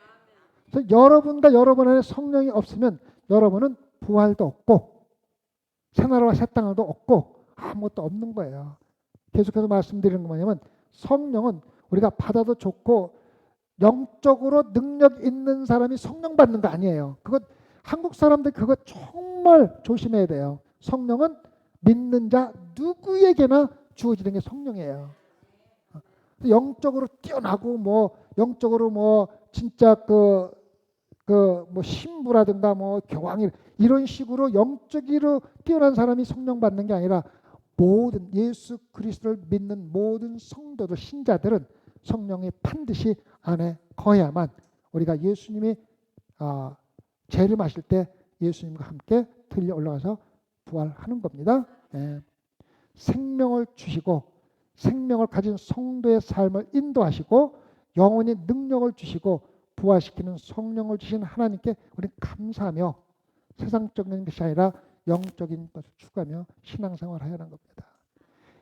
그래서 여러분과 여러분 안에 성령이 없으면 여러분은 부활도 없고 새나라와 새 땅도 없고 아무것도 없는 거예요. 계속해서 말씀드리는 건 뭐냐면 성령은 우리가 받아도 좋고 영적으로 능력 있는 사람이 성령 받는 거 아니에요. 그거 한국 사람들 그거 정말 조심해야 돼요. 성령은 믿는 자 누구에게나 주어지는 게 성령이에요. 영적으로 뛰어나고 뭐 영적으로 뭐 진짜 뭐 신부라든가 뭐 교황이 이런 식으로 영적으로 뛰어난 사람이 성령 받는 게 아니라 모든 예수 그리스도를 믿는 모든 성도들 신자들은 성령이 반드시 안에 거해야만 우리가 예수님이 재림하실 때 예수님과 함께 들려 올라가서 부활하는 겁니다. 생명을 주시고 생명을 가진 성도의 삶을 인도하시고 영원히 능력을 주시고 부활시키는 성령을 주신 하나님께 우리는 감사하며 세상적인 것이 아니라 영적인 것을 추구하며 신앙생활을 해야 하는 겁니다.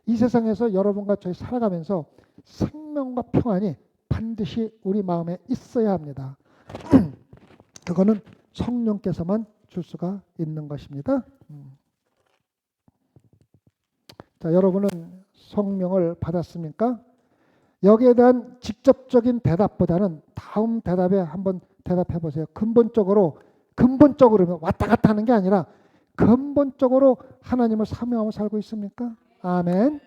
이 세상에서 여러분과 저희 살아가면서 생명과 평안이 반드시 우리 마음에 있어야 합니다. 그거는 성령께서만 줄 수가 있는 것입니다. 자, 여러분은 성령을 받았습니까? 여기에 대한 직접적인 대답보다는 다음 대답에 한번 대답해 보세요. 근본적으로 왔다 갔다 하는 게 아니라 근본적으로 하나님을 사모하며 살고 있습니까? 아멘.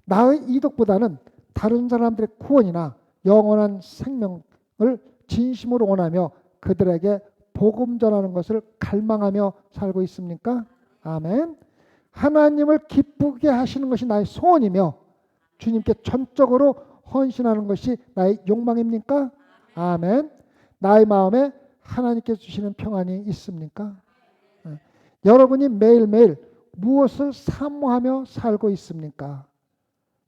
나의 이득보다는 다른 사람들의 구원이나 영원한 생명을 진심으로 원하며 그들에게 복음 전하는 것을 갈망하며 살고 있습니까? 아멘. 하나님을 기쁘게 하시는 것이 나의 소원이며 주님께 전적으로 헌신하는 것이 나의 욕망입니까? 아멘. 나의 마음에 하나님께 주시는 평안이 있습니까? 여러분이 매일매일 무엇을 사모하며 살고 있습니까?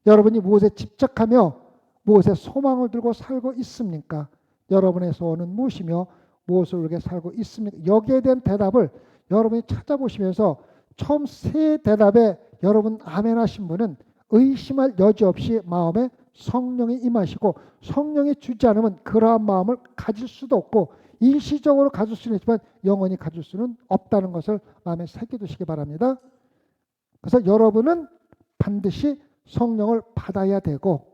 여러분이 무엇에 집착하며 무엇에 소망을 두고 살고 있습니까? 여러분의 소원은 무엇이며 무엇을 위해 살고 있습니까? 여기에 대한 대답을 여러분이 찾아보시면서 처음 세 대답에 여러분 아멘 하신 분은 의심할 여지 없이 마음에 성령이 임하시고 성령이 주지 않으면 그러한 마음을 가질 수도 없고 일시적으로 가질 수는 있지만 영원히 가질 수는 없다는 것을 마음에 새겨두시기 바랍니다. 그래서 여러분은 반드시 성령을 받아야 되고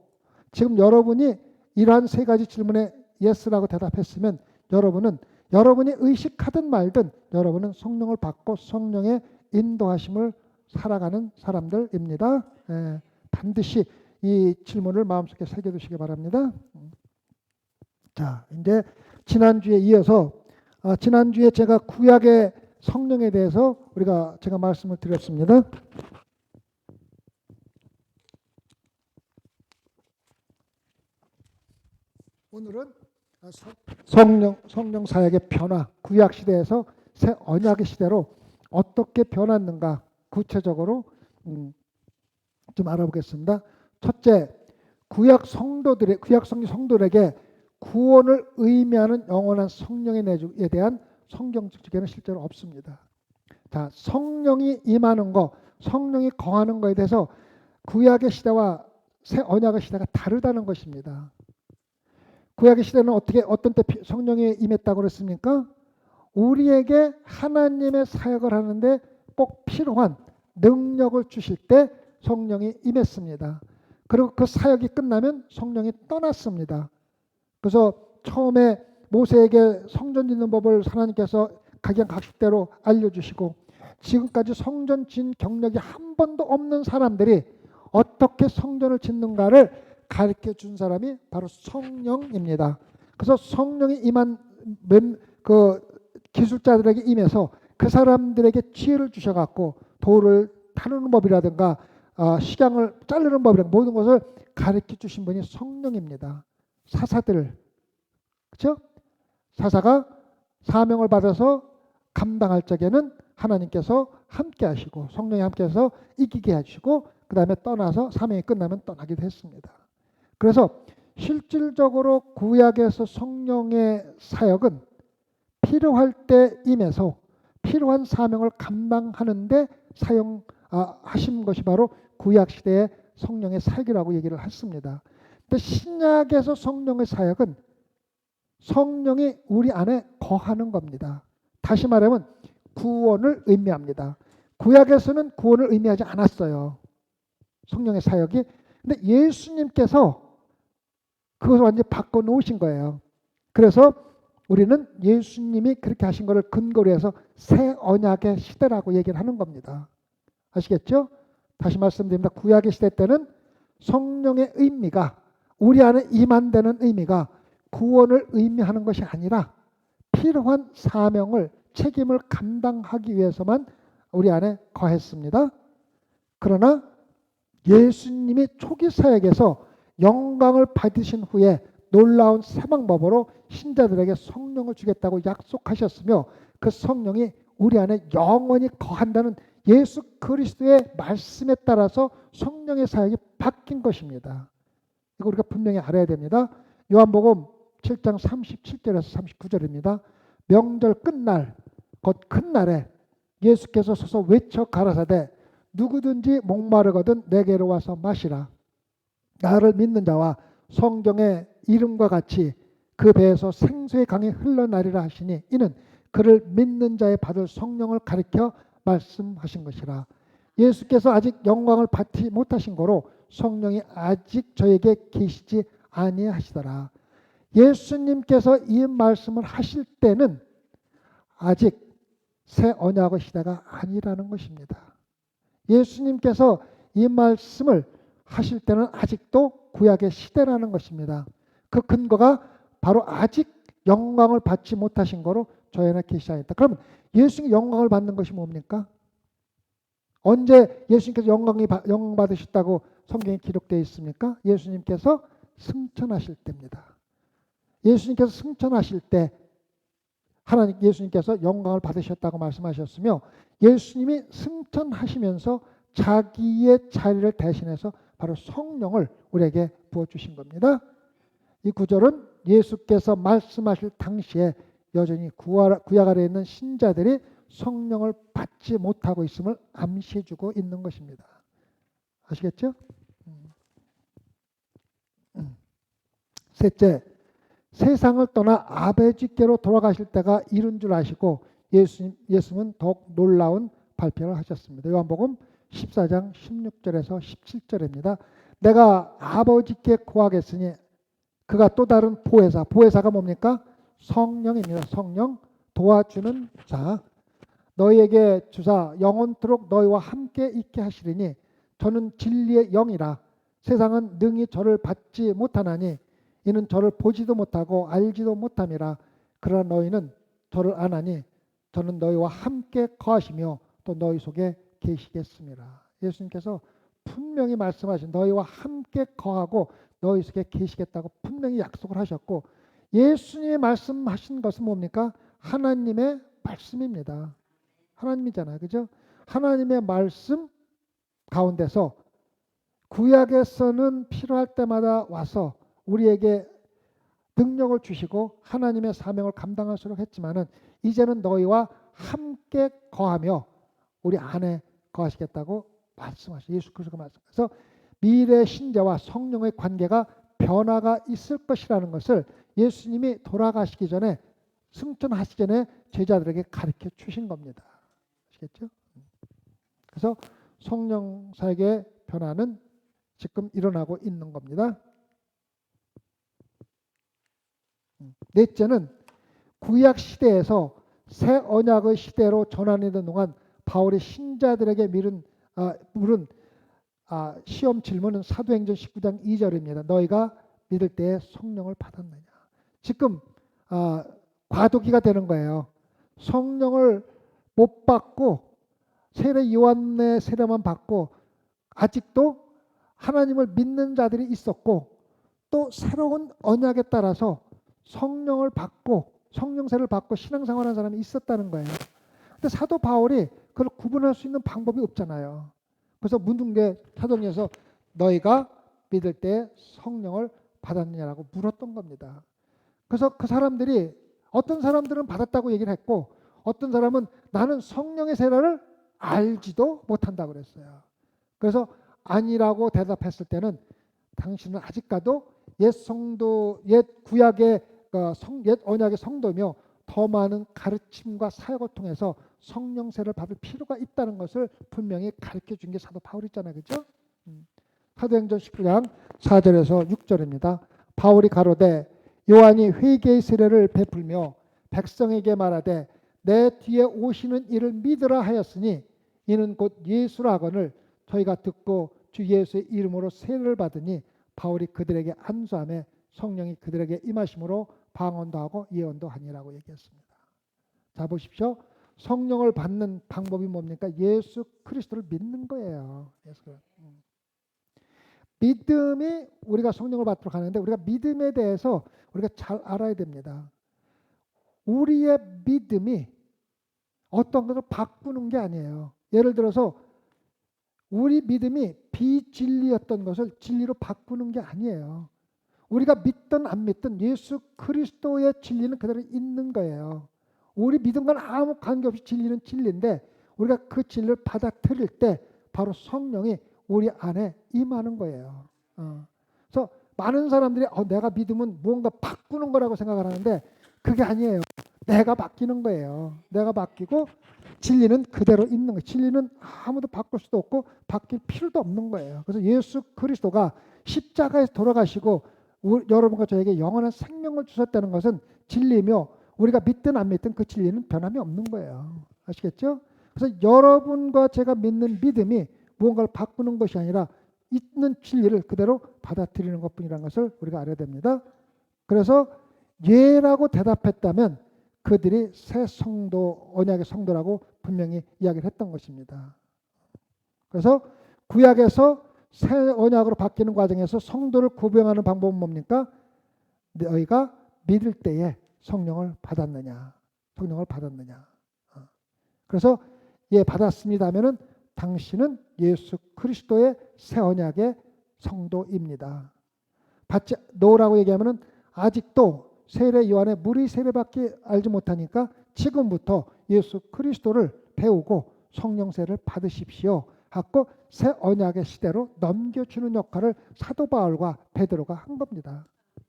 지금 여러분이 이러한 세 가지 질문에 예스라고 대답했으면 여러분은 여러분이 의식하든 말든 여러분은 성령을 받고 성령의 인도하심을 살아가는 사람들입니다. 반드시 이 질문을 마음속에 새겨두시기 바랍니다. 자, 이제 지난주에 이어서 지난주에 제가 구약의 성령에 대해서 제가 말씀을 드렸습니다. 오늘은 성령 사역의 변화, 구약 시대에서 새 언약의 시대로 어떻게 변했는가 구체적으로 좀 알아보겠습니다. 첫째, 구약 성도들에게 구원을 의미하는 영원한 성령의 내주에 대한 성경적 지계는 실제로 없습니다. 자, 성령이 임하는 거, 성령이 거하는 거에 대해서 구약의 시대와 새 언약의 시대가 다르다는 것입니다. 구약의 시대는 어떤 때 성령이 임했다고 그랬습니까? 우리에게 하나님의 사역을 하는데 꼭 필요한 능력을 주실 때 성령이 임했습니다. 그리고 그 사역이 끝나면 성령이 떠났습니다. 그래서 처음에 모세에게 성전 짓는 법을 하나님께서 각양각식대로 알려주시고 지금까지 성전 짓는 경력이 한 번도 없는 사람들이 어떻게 성전을 짓는가를 가르쳐 준 사람이 바로 성령입니다. 그래서 성령이 임한 그 기술자들에게 임해서 그 사람들에게 지혜를 주셔갖고 돌을 타는 법이라든가 식양을 자르는 법이라든가 모든 것을 가르쳐 주신 분이 성령입니다. 사사들, 그렇죠? 사사가 사명을 받아서 감당할 적에는 하나님께서 함께 하시고 성령이 함께 해서 이기게 하시고 그 다음에 떠나서 사명이 끝나면 떠나기도 했습니다. 그래서 실질적으로 구약에서 성령의 사역은 필요할 때 임해서 필요한 사명을 감당하는데 사용하신 것이 바로 구약시대의 성령의 사역이라고 얘기를 했습니다. 근데 신약에서 성령의 사역은 성령이 우리 안에 거하는 겁니다. 다시 말하면 구원을 의미합니다. 구약에서는 구원을 의미하지 않았어요. 성령의 사역이. 근데 예수님께서 그것을 완전히 바꿔놓으신 거예요. 그래서 우리는 예수님이 그렇게 하신 것을 근거로 해서 새 언약의 시대라고 얘기를 하는 겁니다. 아시겠죠? 다시 말씀드립니다. 구약의 시대 때는 성령의 의미가 우리 안에 임한다는 의미가 구원을 의미하는 것이 아니라 필요한 사명을 책임을 감당하기 위해서만 우리 안에 거했습니다. 그러나 예수님이 초기 사역에서 영광을 받으신 후에 놀라운 새 방법으로 신자들에게 성령을 주겠다고 약속하셨으며 그 성령이 우리 안에 영원히 거한다는 예수 그리스도의 말씀에 따라서 성령의 사역이 바뀐 것입니다. 이거 우리가 분명히 알아야 됩니다. 요한복음 7장 37절에서 39절입니다. 명절 끝날 곧 큰 날에 예수께서 서서 외쳐 가라사대 누구든지 목마르거든 내게로 와서 마시라. 나를 믿는 자와 성경의 이름과 같이 그 배에서 생수의 강이 흘러나리라 하시니 이는 그를 믿는 자의 받을 성령을 가리켜 말씀하신 것이라. 예수께서 아직 영광을 받지 못하신 거로 성령이 아직 저에게 계시지 아니하시더라. 예수님께서 이 말씀을 하실 때는 아직 새 언약의 시대가 아니라는 것입니다. 예수님께서 이 말씀을 하실 때는 아직도 구약의 시대라는 것입니다. 그 근거가 바로 아직 영광을 받지 못하신 거로 저희는 계시하였다. 그러면 예수님이 영광을 받는 것이 뭡니까? 언제 예수님께서 영광 받으셨다고 성경에 기록되어 있습니까? 예수님께서 승천하실 때입니다. 예수님께서 승천하실 때 예수님께서 영광을 받으셨다고 말씀하셨으며, 예수님이 승천하시면서 자기의 자리를 대신해서 바로 성령을 우리에게 부어주신 겁니다. 이 구절은 예수께서 말씀하실 당시에 여전히 구약 아래에 있는 신자들이 성령을 받지 못하고 있음을 암시해주고 있는 것입니다. 아시겠죠? 셋째, 세상을 떠나 아버지께로 돌아가실 때가 이른 줄 아시고 예수님은 더욱 놀라운 발표를 하셨습니다. 요한복음 14장 16절에서 17절입니다. 내가 아버지께 구하겠으니 그가 또 다른 보혜사가 뭡니까? 성령입니다. 성령, 도와주는 자, 너희에게 주사 영원토록 너희와 함께 있게 하시리니 저는 진리의 영이라. 세상은 능히 저를 받지 못하나니 이는 저를 보지도 못하고 알지도 못함이라. 그러나 너희는 저를 아나니 저는 너희와 함께 거하시며 또 너희 속에 계시겠습니다. 예수님께서 분명히 말씀하신 너희와 함께 거하고 너희 속에 계시겠다고 분명히 약속을 하셨고, 예수님이 말씀하신 것은 뭡니까? 하나님의 말씀입니다. 하나님이잖아요. 그죠? 하나님의 말씀 가운데서 구약에서는 필요할 때마다 와서 우리에게 능력을 주시고 하나님의 사명을 감당할수록 했지만은 이제는 너희와 함께 거하며 우리 안에 거하시겠다고 말씀하시죠. 예수 그리스도가 말씀해서 미래 신자와 성령의 관계가 변화가 있을 것이라는 것을 예수님이 돌아가시기 전에, 승천하시기 전에 제자들에게 가르쳐 주신 겁니다. 아시겠죠? 그래서 성령 사역의 변화는 지금 일어나고 있는 겁니다. 넷째는 구약 시대에서 새 언약의 시대로 전환되는 동안 바울이 신자들에게 물은 시험 질문은 사도행전 19장 2절입니다. 너희가 믿을 때에 성령을 받았느냐. 지금 과도기가 되는 거예요. 성령을 못 받고 세례 요한의 세례만 받고 아직도 하나님을 믿는 자들이 있었고, 또 새로운 언약에 따라서 성령을 받고 성령세를 받고 신앙생활하는 사람이 있었다는 거예요. 근데 사도 바울이 그걸 구분할 수 있는 방법이 없잖아요. 그래서 문둥대 사도행전에서 너희가 믿을 때 성령을 받았느냐라고 물었던 겁니다. 그래서 그 사람들이, 어떤 사람들은 받았다고 얘기를 했고 어떤 사람은 나는 성령의 세례를 알지도 못한다고 그랬어요. 그래서 아니라고 대답했을 때는 당신은 아직까도 옛 구약의 옛 언약의 성도며 더 많은 가르침과 사역을 통해서 성령세를 받을 필요가 있다는 것을 분명히 가르쳐 준 게 사도 바울이잖아요. 그렇죠? 사도행전 19장 4절에서 6절입니다. 바울이 가로되 요한이 회개의 세례를 베풀며 백성에게 말하되 내 뒤에 오시는 이를 믿으라 하였으니 이는 곧 예수라거늘 저희가 듣고 주 예수의 이름으로 세례를 받으니 바울이 그들에게 안수하며 성령이 그들에게 임하심으로 방언도 하고 예언도 하니라고 얘기했습니다. 자 보십시오. 성령을 받는 방법이 뭡니까? 예수 그리스도를 믿는 거예요. 믿음이 우리가 성령을 받도록 하는데, 우리가 믿음에 대해서 우리가 잘 알아야 됩니다. 우리의 믿음이 어떤 것을 바꾸는 게 아니에요. 예를 들어서 우리 믿음이 비진리였던 것을 진리로 바꾸는 게 아니에요. 우리가 믿든 안 믿든 예수 그리스도의 진리는 그대로 있는 거예요. 우리 믿음과는 아무 관계없이 진리는 진리인데 우리가 그 진리를 받아들일 때 바로 성령이 우리 안에 임하는 거예요. 그래서 많은 사람들이 내가 믿으면 무언가 바꾸는 거라고 생각을 하는데 그게 아니에요. 내가 바뀌는 거예요. 내가 바뀌고 진리는 그대로 있는 거예요. 진리는 아무도 바꿀 수도 없고 바뀔 필요도 없는 거예요. 그래서 예수 그리스도가 십자가에서 돌아가시고 여러분과 저에게 영원한 생명을 주셨다는 것은 진리며 우리가 믿든 안 믿든 그 진리는 변함이 없는 거예요. 아시겠죠? 그래서 여러분과 제가 믿는 믿음이 무언가를 바꾸는 것이 아니라 있는 진리를 그대로 받아들이는 것뿐이라는 것을 우리가 알아야 됩니다. 그래서 예라고 대답했다면 그들이 새 성도, 언약의 성도라고 분명히 이야기를 했던 것입니다. 그래서 구약에서 새 언약으로 바뀌는 과정에서 성도를 구별하는 방법은 뭡니까? 너희가 믿을 때에 성령을 받았느냐, 성령을 받았느냐. 그래서 예 받았습니다 하면은 당신은 예수 그리스도의 새 언약의 성도입니다. 받지 노라고 얘기하면은 아직도 세례 요한의 물의 세례밖에 알지 못하니까 지금부터 예수 그리스도를 배우고 성령 세례를 받으십시오 하고 새 언약의 시대로 넘겨주는 역할을 사도 바울과 베드로가 한 겁니다.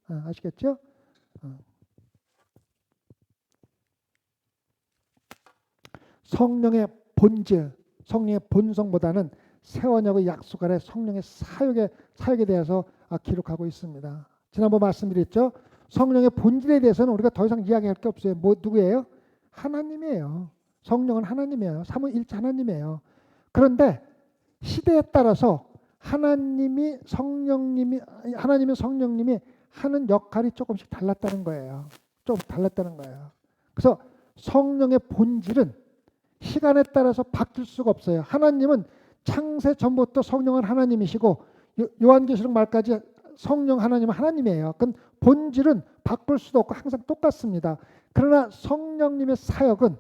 아시겠죠? 성령의 본질, 성령의 본성보다는 새 언약의 약속 아래 성령의 사역에 대해서 기록하고 있습니다. 지난번 말씀드렸죠. 성령의 본질에 대해서는 우리가 더 이상 이야기할 게 없어요. 누구예요? 하나님이에요. 성령은 하나님이에요. 삼위일체 하나님이에요. 그런데 시대에 따라서 하나님의 성령님이 하는 역할이 조금씩 달랐다는 거예요. 좀 달랐다는 거예요. 그래서 성령의 본질은 시간에 따라서 바뀔 수가 없어요. 하나님은 창세 전부터 성령은 하나님이시고 요한계시록 말까지 성령 하나님은 하나님이에요. 그 본질은 바꿀 수도 없고 항상 똑같습니다. 그러나 성령님의 사역은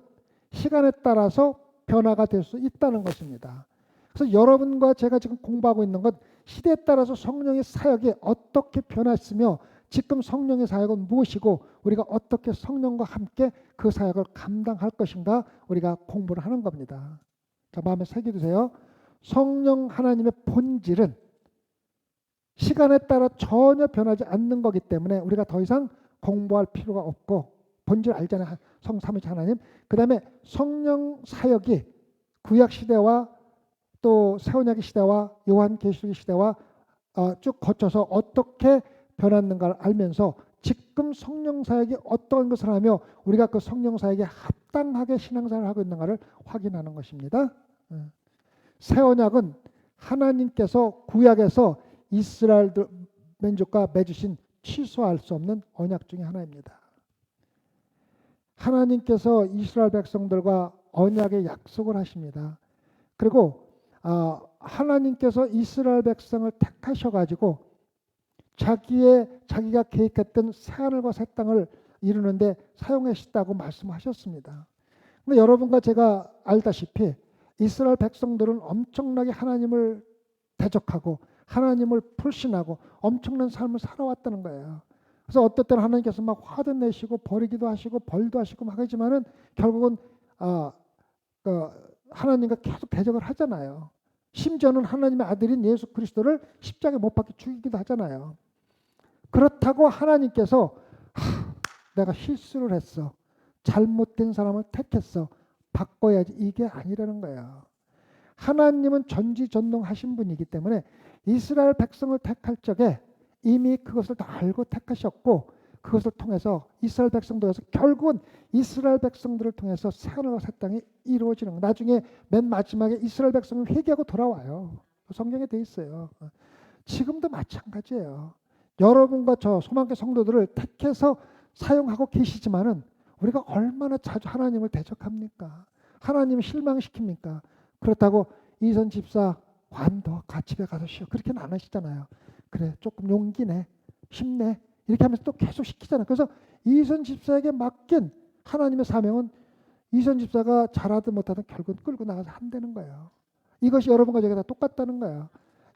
시간에 따라서 변화가 될 수 있다는 것입니다. 그래서 여러분과 제가 지금 공부하고 있는 것 시대에 따라서 성령의 사역이 어떻게 변했으며 지금 성령의 사역은 무엇이고 우리가 어떻게 성령과 함께 그 사역을 감당할 것인가 우리가 공부를 하는 겁니다. 자, 마음에 새겨두세요. 성령 하나님의 본질은 시간에 따라 전혀 변하지 않는 거기 때문에 우리가 더 이상 공부할 필요가 없고 본질 알잖아요. 성삼위일체 하나님. 그 다음에 성령 사역이 구약 시대와 또 새언약의 시대와 요한계시록의 시대와 쭉 거쳐서 어떻게 변했는가를 알면서 지금 성령 사역이 어떤 것을 하며 우리가 그 성령 사역에 합당하게 신앙생활을 하고 있는가를 확인하는 것입니다. 새언약은 하나님께서 구약에서 이스라엘 민족과 맺으신 취소할 수 없는 언약 중에 하나입니다. 하나님께서 이스라엘 백성들과 언약의 약속을 하십니다. 그리고 하나님께서 이스라엘 백성을 택하셔가지고 자기가 계획했던 새하늘과 새 땅을 이루는데 사용하셨다고 말씀하셨습니다. 근데 여러분과 제가 알다시피 이스라엘 백성들은 엄청나게 하나님을 대적하고 하나님을 불신하고 엄청난 삶을 살아왔다는 거예요. 그래서 어떨 때는 하나님께서 막 화도 내시고 버리기도 하시고 벌도 하시고 막 하지만은 결국은 하나님과 계속 대적을 하잖아요. 심지어는 하나님의 아들인 예수 그리스도를 십자가에 못 박혀 죽이기도 하잖아요. 그렇다고 하나님께서 내가 실수를 했어. 잘못된 사람을 택했어. 바꿔야지. 이게 아니라는 거예요. 하나님은 전지전능하신 분이기 때문에 이스라엘 백성을 택할 적에 이미 그것을 다 알고 택하셨고 그것을 통해서 이스라엘 백성들에서 결국은 이스라엘 백성들을 통해서 새하늘과 새 땅이 이루어지는 거예요. 나중에 맨 마지막에 이스라엘 백성은 회개하고 돌아와요. 성경에 돼 있어요. 지금도 마찬가지예요. 여러분과 저 소망교 성도들을 택해서 사용하고 계시지만은 우리가 얼마나 자주 하나님을 대적합니까? 하나님을 실망시킵니까? 그렇다고 이선 집사 관둬 집에 가서 쉬어 그렇게는 안 하시잖아요. 그래 조금 용기 내 힘내 이렇게 하면서 또 계속 시키잖아요. 그래서 이선 집사에게 맡긴 하나님의 사명은 이선 집사가 잘하든 못하든 결국은 끌고 나가서 한다는 거예요. 이것이 여러분과 제가 다 똑같다는 거예요.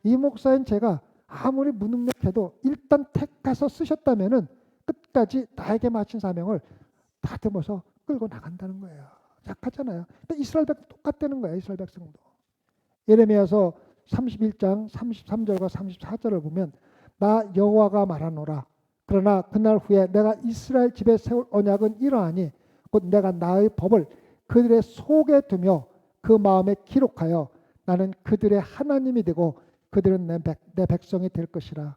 이 목사인 제가 아무리 무능력해도 일단 택해서 쓰셨다면은 끝까지 나에게 맡긴 사명을 다듬어서 끌고 나간다는 거예요. 약하잖아요. 근데 이스라엘 백성 똑같다는 거예요. 이스라엘 백성도. 예레미야서 31장 33절과 34절을 보면 나 여호와가 말하노라. 그러나 그날 후에 내가 이스라엘 집에 세울 언약은 이러하니 곧 내가 나의 법을 그들의 속에 두며 그 마음에 기록하여 나는 그들의 하나님이 되고 그들은 내 백성이 될 것이라.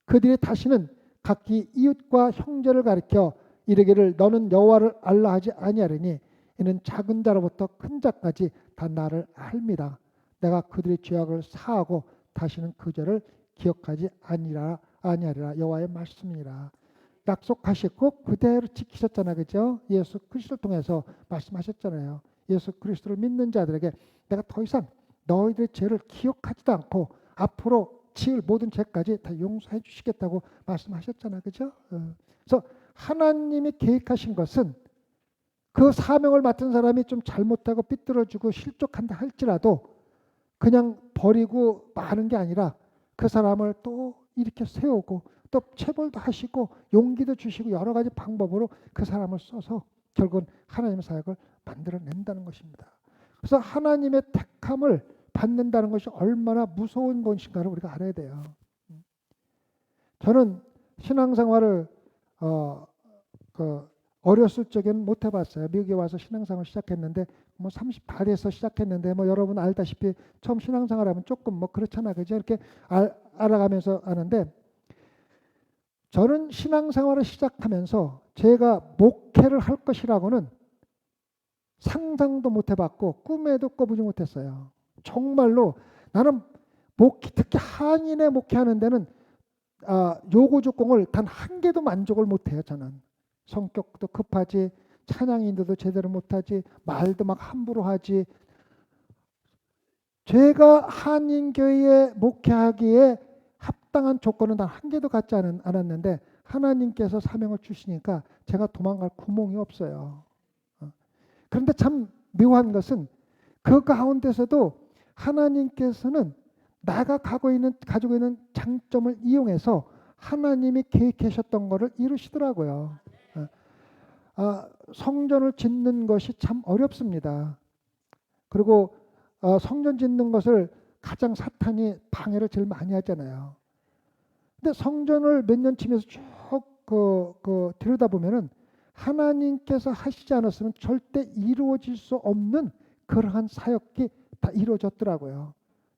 그들이 다시는 각기 이웃과 형제를 가리켜 이르기를 너는 여호와를 알라 하지 아니하리니 이는 작은 자로부터 큰 자까지 다 나를 알미라. 내가 그들의 죄악을 사하고 다시는 그 죄를 기억하지 아니하리라. 여호와의 말씀이라. 약속하셨고 그대로 지키셨잖아요. 그죠? 예수 그리스도를 통해서 말씀하셨잖아요. 예수 그리스도를 믿는 자들에게 내가 더 이상 너희들의 죄를 기억하지도 않고 앞으로 지을 모든 죄까지 다 용서해 주시겠다고 말씀하셨잖아요. 그죠? 그래서 하나님이 계획하신 것은 그 사명을 맡은 사람이 좀 잘못하고 삐뚤어지고 실족한다 할지라도 그냥 버리고 마는 게 아니라 그 사람을 또 이렇게 세우고 또 체벌도 하시고 용기도 주시고 여러 가지 방법으로 그 사람을 써서 결국은 하나님의 사역을 만들어낸다는 것입니다. 그래서 하나님의 택함을 받는다는 것이 얼마나 무서운 것인가를 우리가 알아야 돼요. 저는 신앙생활을 어렸을 적에는 못 해봤어요. 미국에 와서 신앙생활을 시작했는데 뭐 30발에서 시작했는데 뭐 여러분 알다시피 처음 신앙생활하면 조금 뭐 그렇잖아요. 그죠? 이렇게 알아가면서 하는데 저는 신앙생활을 시작하면서 제가 목회를 할 것이라고는 상상도 못 해봤고 꿈에도 꿔보지 못했어요. 정말로 나는 특히 한인의 목회하는 데는 요구 조건을 단 한 개도 만족을 못해요. 저는 성격도 급하지, 찬양인도도 제대로 못하지, 말도 막 함부로 하지. 제가 한인교회에 목회하기에 합당한 조건은 단 한 개도 갖지 않았는데 하나님께서 사명을 주시니까 제가 도망갈 구멍이 없어요. 그런데 참 묘한 것은 그 가운데서도 하나님께서는 내가 가지고 있는 장점을 이용해서 하나님이 계획하셨던 것을 이루시더라고요. 성전을 짓는 것이 참 어렵습니다. 그리고 성전 짓는 것을 가장 사탄이 방해를 제일 많이 하잖아요. 근데 성전을 몇 년 치면서 쭉 들여다보면은 하나님께서 하시지 않았으면 절대 이루어질 수 없는 그러한 사역이 다 이루어졌더라고요.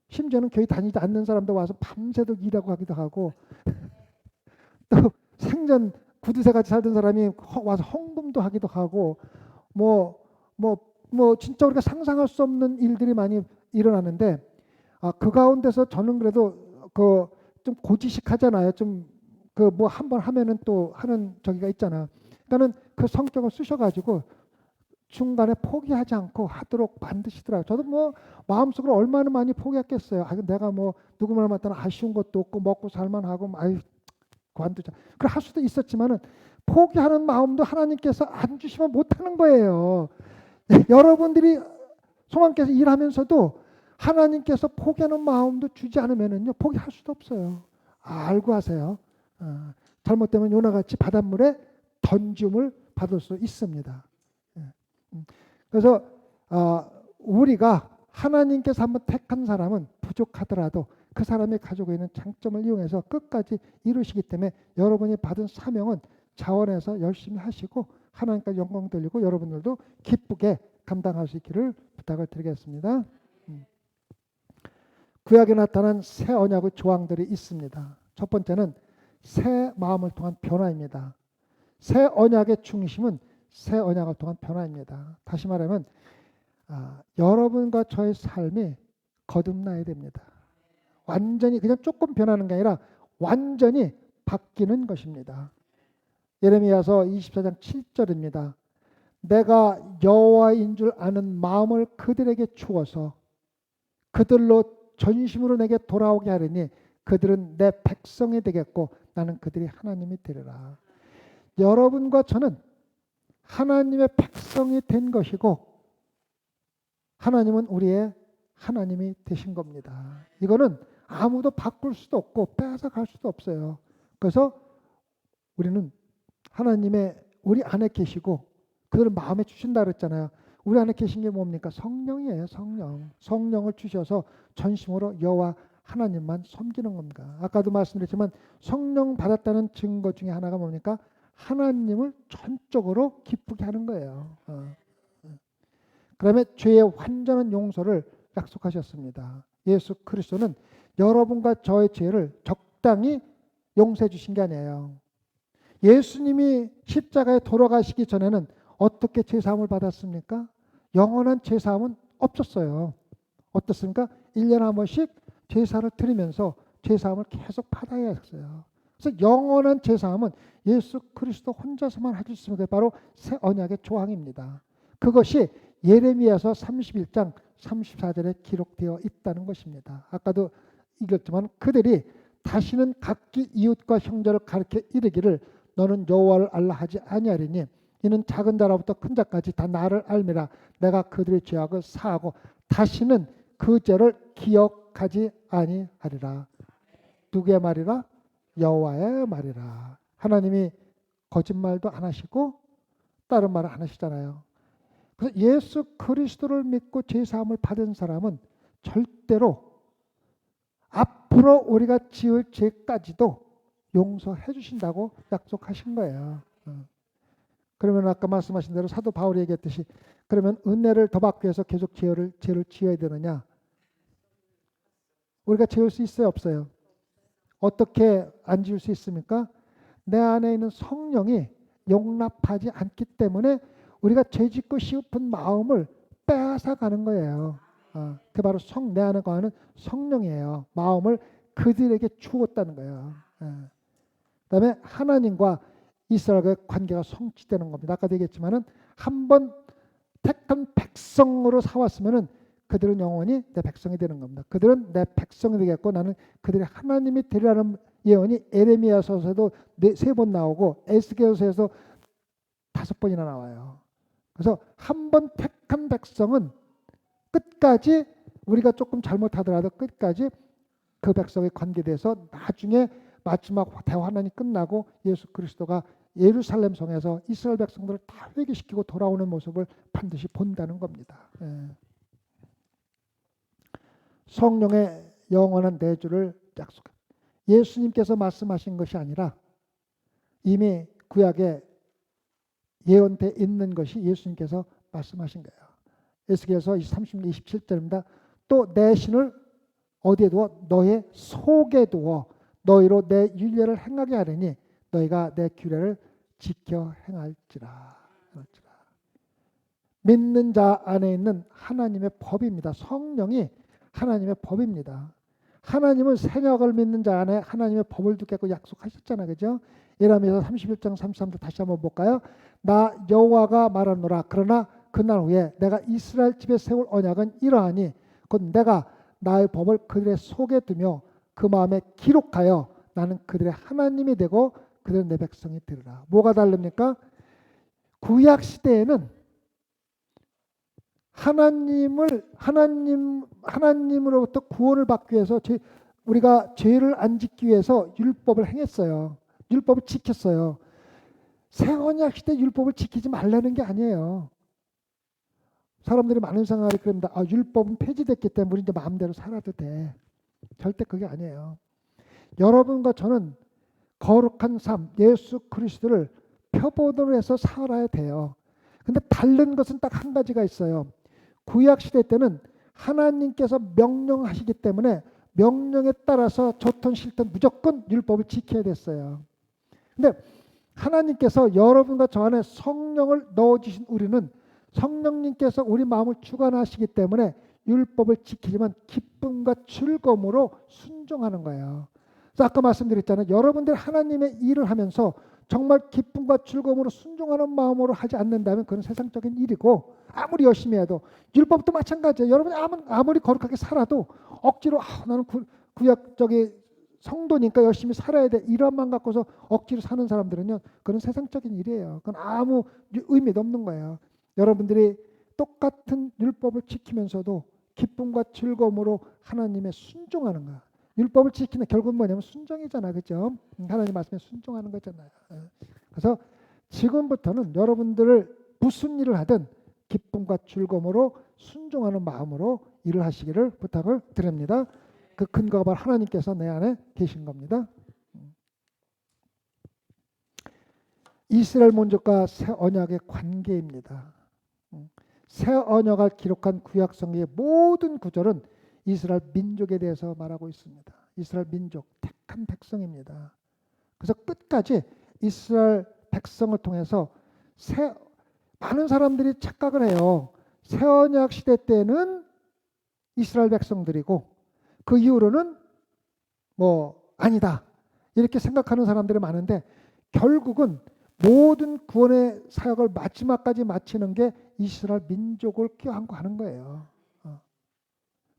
심지어는 교회 다니지 않는 사람도 와서 밤새도록 일하고 하기도 하고 또 생전 구두쇠같이 살던 사람이 와서 헌금도 하기도 하고 뭐 진짜 우리가 상상할 수 없는 일들이 많이 일어나는데 그 가운데서 저는 그래도 좀 고지식 하잖아요. 좀 뭐 한 번 하면은 또 하는 저기가 있잖아. 그러니까는 그 성격을 쓰셔가지고 중간에 포기하지 않고 하도록 만드시더라고요. 저도 뭐 마음속으로 얼마나 많이 포기했겠어요. 내가 뭐 누구 말 맞다는 아쉬운 것도 없고 먹고 살만하고 아유 관두자. 그래 할 수도 있었지만은 포기하는 마음도 하나님께서 안 주시면 못하는 거예요. 여러분들이 소망께서 일하면서도 하나님께서 포기하는 마음도 주지 않으면은요 포기할 수도 없어요. 알고 하세요. 잘못되면 요나같이 바닷물에 던짐을 받을 수 있습니다. 그래서 우리가 하나님께서 한번 택한 사람은 부족하더라도 그 사람이 가지고 있는 장점을 이용해서 끝까지 이루시기 때문에 여러분이 받은 사명은 자원해서 열심히 하시고 하나님께 영광 돌리고 여러분들도 기쁘게 감당할 수 있기를 부탁을 드리겠습니다. 구약에 나타난 새 언약의 조항들이 있습니다. 첫 번째는 새 마음을 통한 변화입니다. 새 언약의 중심은 새 언약을 통한 변화입니다. 다시 말하면 여러분과 저의 삶이 거듭나야 됩니다. 완전히 그냥 조금 변하는 게 아니라 완전히 바뀌는 것입니다. 예레미야서 24장 7절입니다. 내가 여호와인 줄 아는 마음을 그들에게 주어서 그들로 전심으로 내게 돌아오게 하리니 그들은 내 백성이 되겠고 나는 그들이 하나님이 되리라. 여러분과 저는 하나님의 백성이 된 것이고 하나님은 우리의 하나님이 되신 겁니다. 이거는 아무도 바꿀 수도 없고 뺏어갈 수도 없어요. 그래서 우리는 하나님의 우리 안에 계시고 그들을 마음에 주신다 그랬잖아요. 우리 안에 계신 게 뭡니까? 성령이에요. 성령을 주셔서 전심으로 여호와 하나님만 섬기는 겁니다. 아까도 말씀드렸지만 성령 받았다는 증거 중에 하나가 뭡니까? 하나님을 전적으로 기쁘게 하는 거예요. 그다음에 죄의 완전한 용서를 약속하셨습니다. 예수 그리스도는 여러분과 저의 죄를 적당히 용서해 주신 게 아니에요. 예수님이 십자가에 돌아가시기 전에는 어떻게 죄사함을 받았습니까? 영원한 죄사함은 없었어요. 어떻습니까? 1년에 한 번씩 제사를 드리면서 죄사함을 계속 받아야 했어요. 그래서 영원한 죄사함은 예수 그리스도 혼자서만 할 수 있습니다. 바로 새 언약의 조항입니다. 그것이 예레미야서 31장 34절에 기록되어 있다는 것입니다. 아까도 읽었지만 그들이 다시는 각기 이웃과 형제를 가르쳐 이르기를 너는 여호와를 알라 하지 아니하리니 이는 작은 자로부터 큰 자까지 다 나를 알미라. 내가 그들의 죄악을 사하고 다시는 그 죄를 기억하지 아니하리라. 누구의 말이라? 여호와의 말이라. 하나님이 거짓말도 안 하시고 다른 말을 안 하시잖아요. 그래서 예수 그리스도를 믿고 죄사함을 받은 사람은 절대로 앞으로 우리가 지을 죄까지도 용서해 주신다고 약속하신 거예요. 그러면 아까 말씀하신 대로 사도 바울이 얘기했듯이 그러면 은혜를 더 받기 위해서 계속 죄를 지어야 되느냐? 우리가 지을 수 있어요, 없어요? 어떻게 안 지을 수 있습니까? 내 안에 있는 성령이 용납하지 않기 때문에 우리가 죄짓고 싶은 마음을 빼앗아 가는 거예요. 그 바로 내 안에 거하는 성령이에요. 마음을 그들에게 주었다는 거예요. 그다음에 하나님과 이스라엘의 관계가 성취되는 겁니다. 아까도 얘기했지만은 한 번 택한 백성으로 사왔으면은 그들은 영원히 내 백성이 되는 겁니다. 그들은 내 백성이 되겠고 나는 그들의 하나님이 되리라는 예언이 에레미야서에도 3번 나오고 에스겔서에서 5번이나 나와요. 그래서 한 번 택한 백성은 끝까지 우리가 조금 잘못하더라도 끝까지 그 백성에 관계돼서 나중에 마지막 대환란이 끝나고 예수 그리스도가 예루살렘 성에서 이스라엘 백성들을 다 회개시키고 돌아오는 모습을 반드시 본다는 겁니다. 성령의 영원한 내주를 약속합니다. 예수님께서 말씀하신 것이 아니라 이미 구약에 예언돼 있는 것이 예수님께서 말씀하신 거예요. 에스겔서 27절입니다. 또 내 신을 어디에 두어? 너의 속에 두어 너희로 내 율례를 행하게 하리니 너희가 내 규례를 지켜 행할지라. 믿는 자 안에 있는 하나님의 법입니다. 성령이 하나님의 법입니다. 하나님은 새약을 믿는 자 안에 하나님의 법을 두겠고 약속하셨잖아요. 그죠? 예레미야 31장 33절 다시 한번 볼까요? 나 여호와가 말하노라. 그러나 그날 후에 내가 이스라엘 집에 세울 언약은 이러하니 곧 내가 나의 법을 그들의 속에 두며 그 마음에 기록하여 나는 그들의 하나님이 되고 그들은 내 백성이 되리라. 뭐가 다릅니까? 구약 시대에는 하나님으로부터 구원을 받기 위해서 우리가 죄를 안 짓기 위해서 율법을 행했어요. 율법을 지켰어요. 새 언약 시대 율법을 지키지 말라는 게 아니에요. 사람들이 많은 생각이 그럽니다. 율법은 폐지됐기 때문에 우리 이제 마음대로 살아도 돼. 절대 그게 아니에요. 여러분과 저는 거룩한 삶, 예수 그리스도를 표본으로 해서 살아야 돼요. 근데 다른 것은 딱 한 가지가 있어요. 구약 시대 때는 하나님께서 명령하시기 때문에 명령에 따라서 좋든 싫든 무조건 율법을 지켜야 됐어요. 근데 하나님께서 여러분과 저 안에 성령을 넣어주신 우리는 성령님께서 우리 마음을 주관하시기 때문에 율법을 지키지만 기쁨과 즐거움으로 순종하는 거예요. 그래서 아까 말씀드렸잖아요. 여러분들 하나님의 일을 하면서 정말 기쁨과 즐거움으로 순종하는 마음으로 하지 않는다면 그건 세상적인 일이고 아무리 열심히 해도 율법도 마찬가지예요. 여러분이 아무리 거룩하게 살아도 억지로 나는 구약적인 성도니까 열심히 살아야 돼. 이런 마음 갖고서 억지로 사는 사람들은요. 그건 세상적인 일이에요. 그건 아무 의미도 없는 거예요. 여러분들이 똑같은 율법을 지키면서도 기쁨과 즐거움으로 하나님의 순종하는 거야. 율법을 지키는 결국은 뭐냐면 순종이잖아. 그죠? 하나님 말씀에 순종하는 거잖아요. 그래서 지금부터는 여러분들을 무슨 일을 하든 기쁨과 즐거움으로 순종하는 마음으로 일을 하시기를 부탁을 드립니다. 그 근거가 바로 하나님께서 내 안에 계신 겁니다. 이스라엘 민족과 새 언약의 관계입니다. 새 언약을 기록한 구약 성경의 모든 구절은 이스라엘 민족에 대해서 말하고 있습니다. 이스라엘 민족, 택한 백성입니다. 그래서 끝까지 이스라엘 백성을 통해서 많은 사람들이 착각을 해요. 새 언약 시대 때는 이스라엘 백성들이고 그 이후로는 아니다 이렇게 생각하는 사람들이 많은데, 결국은 모든 구원의 사역을 마지막까지 마치는 게 이스라엘 민족을 껴안고 거예요.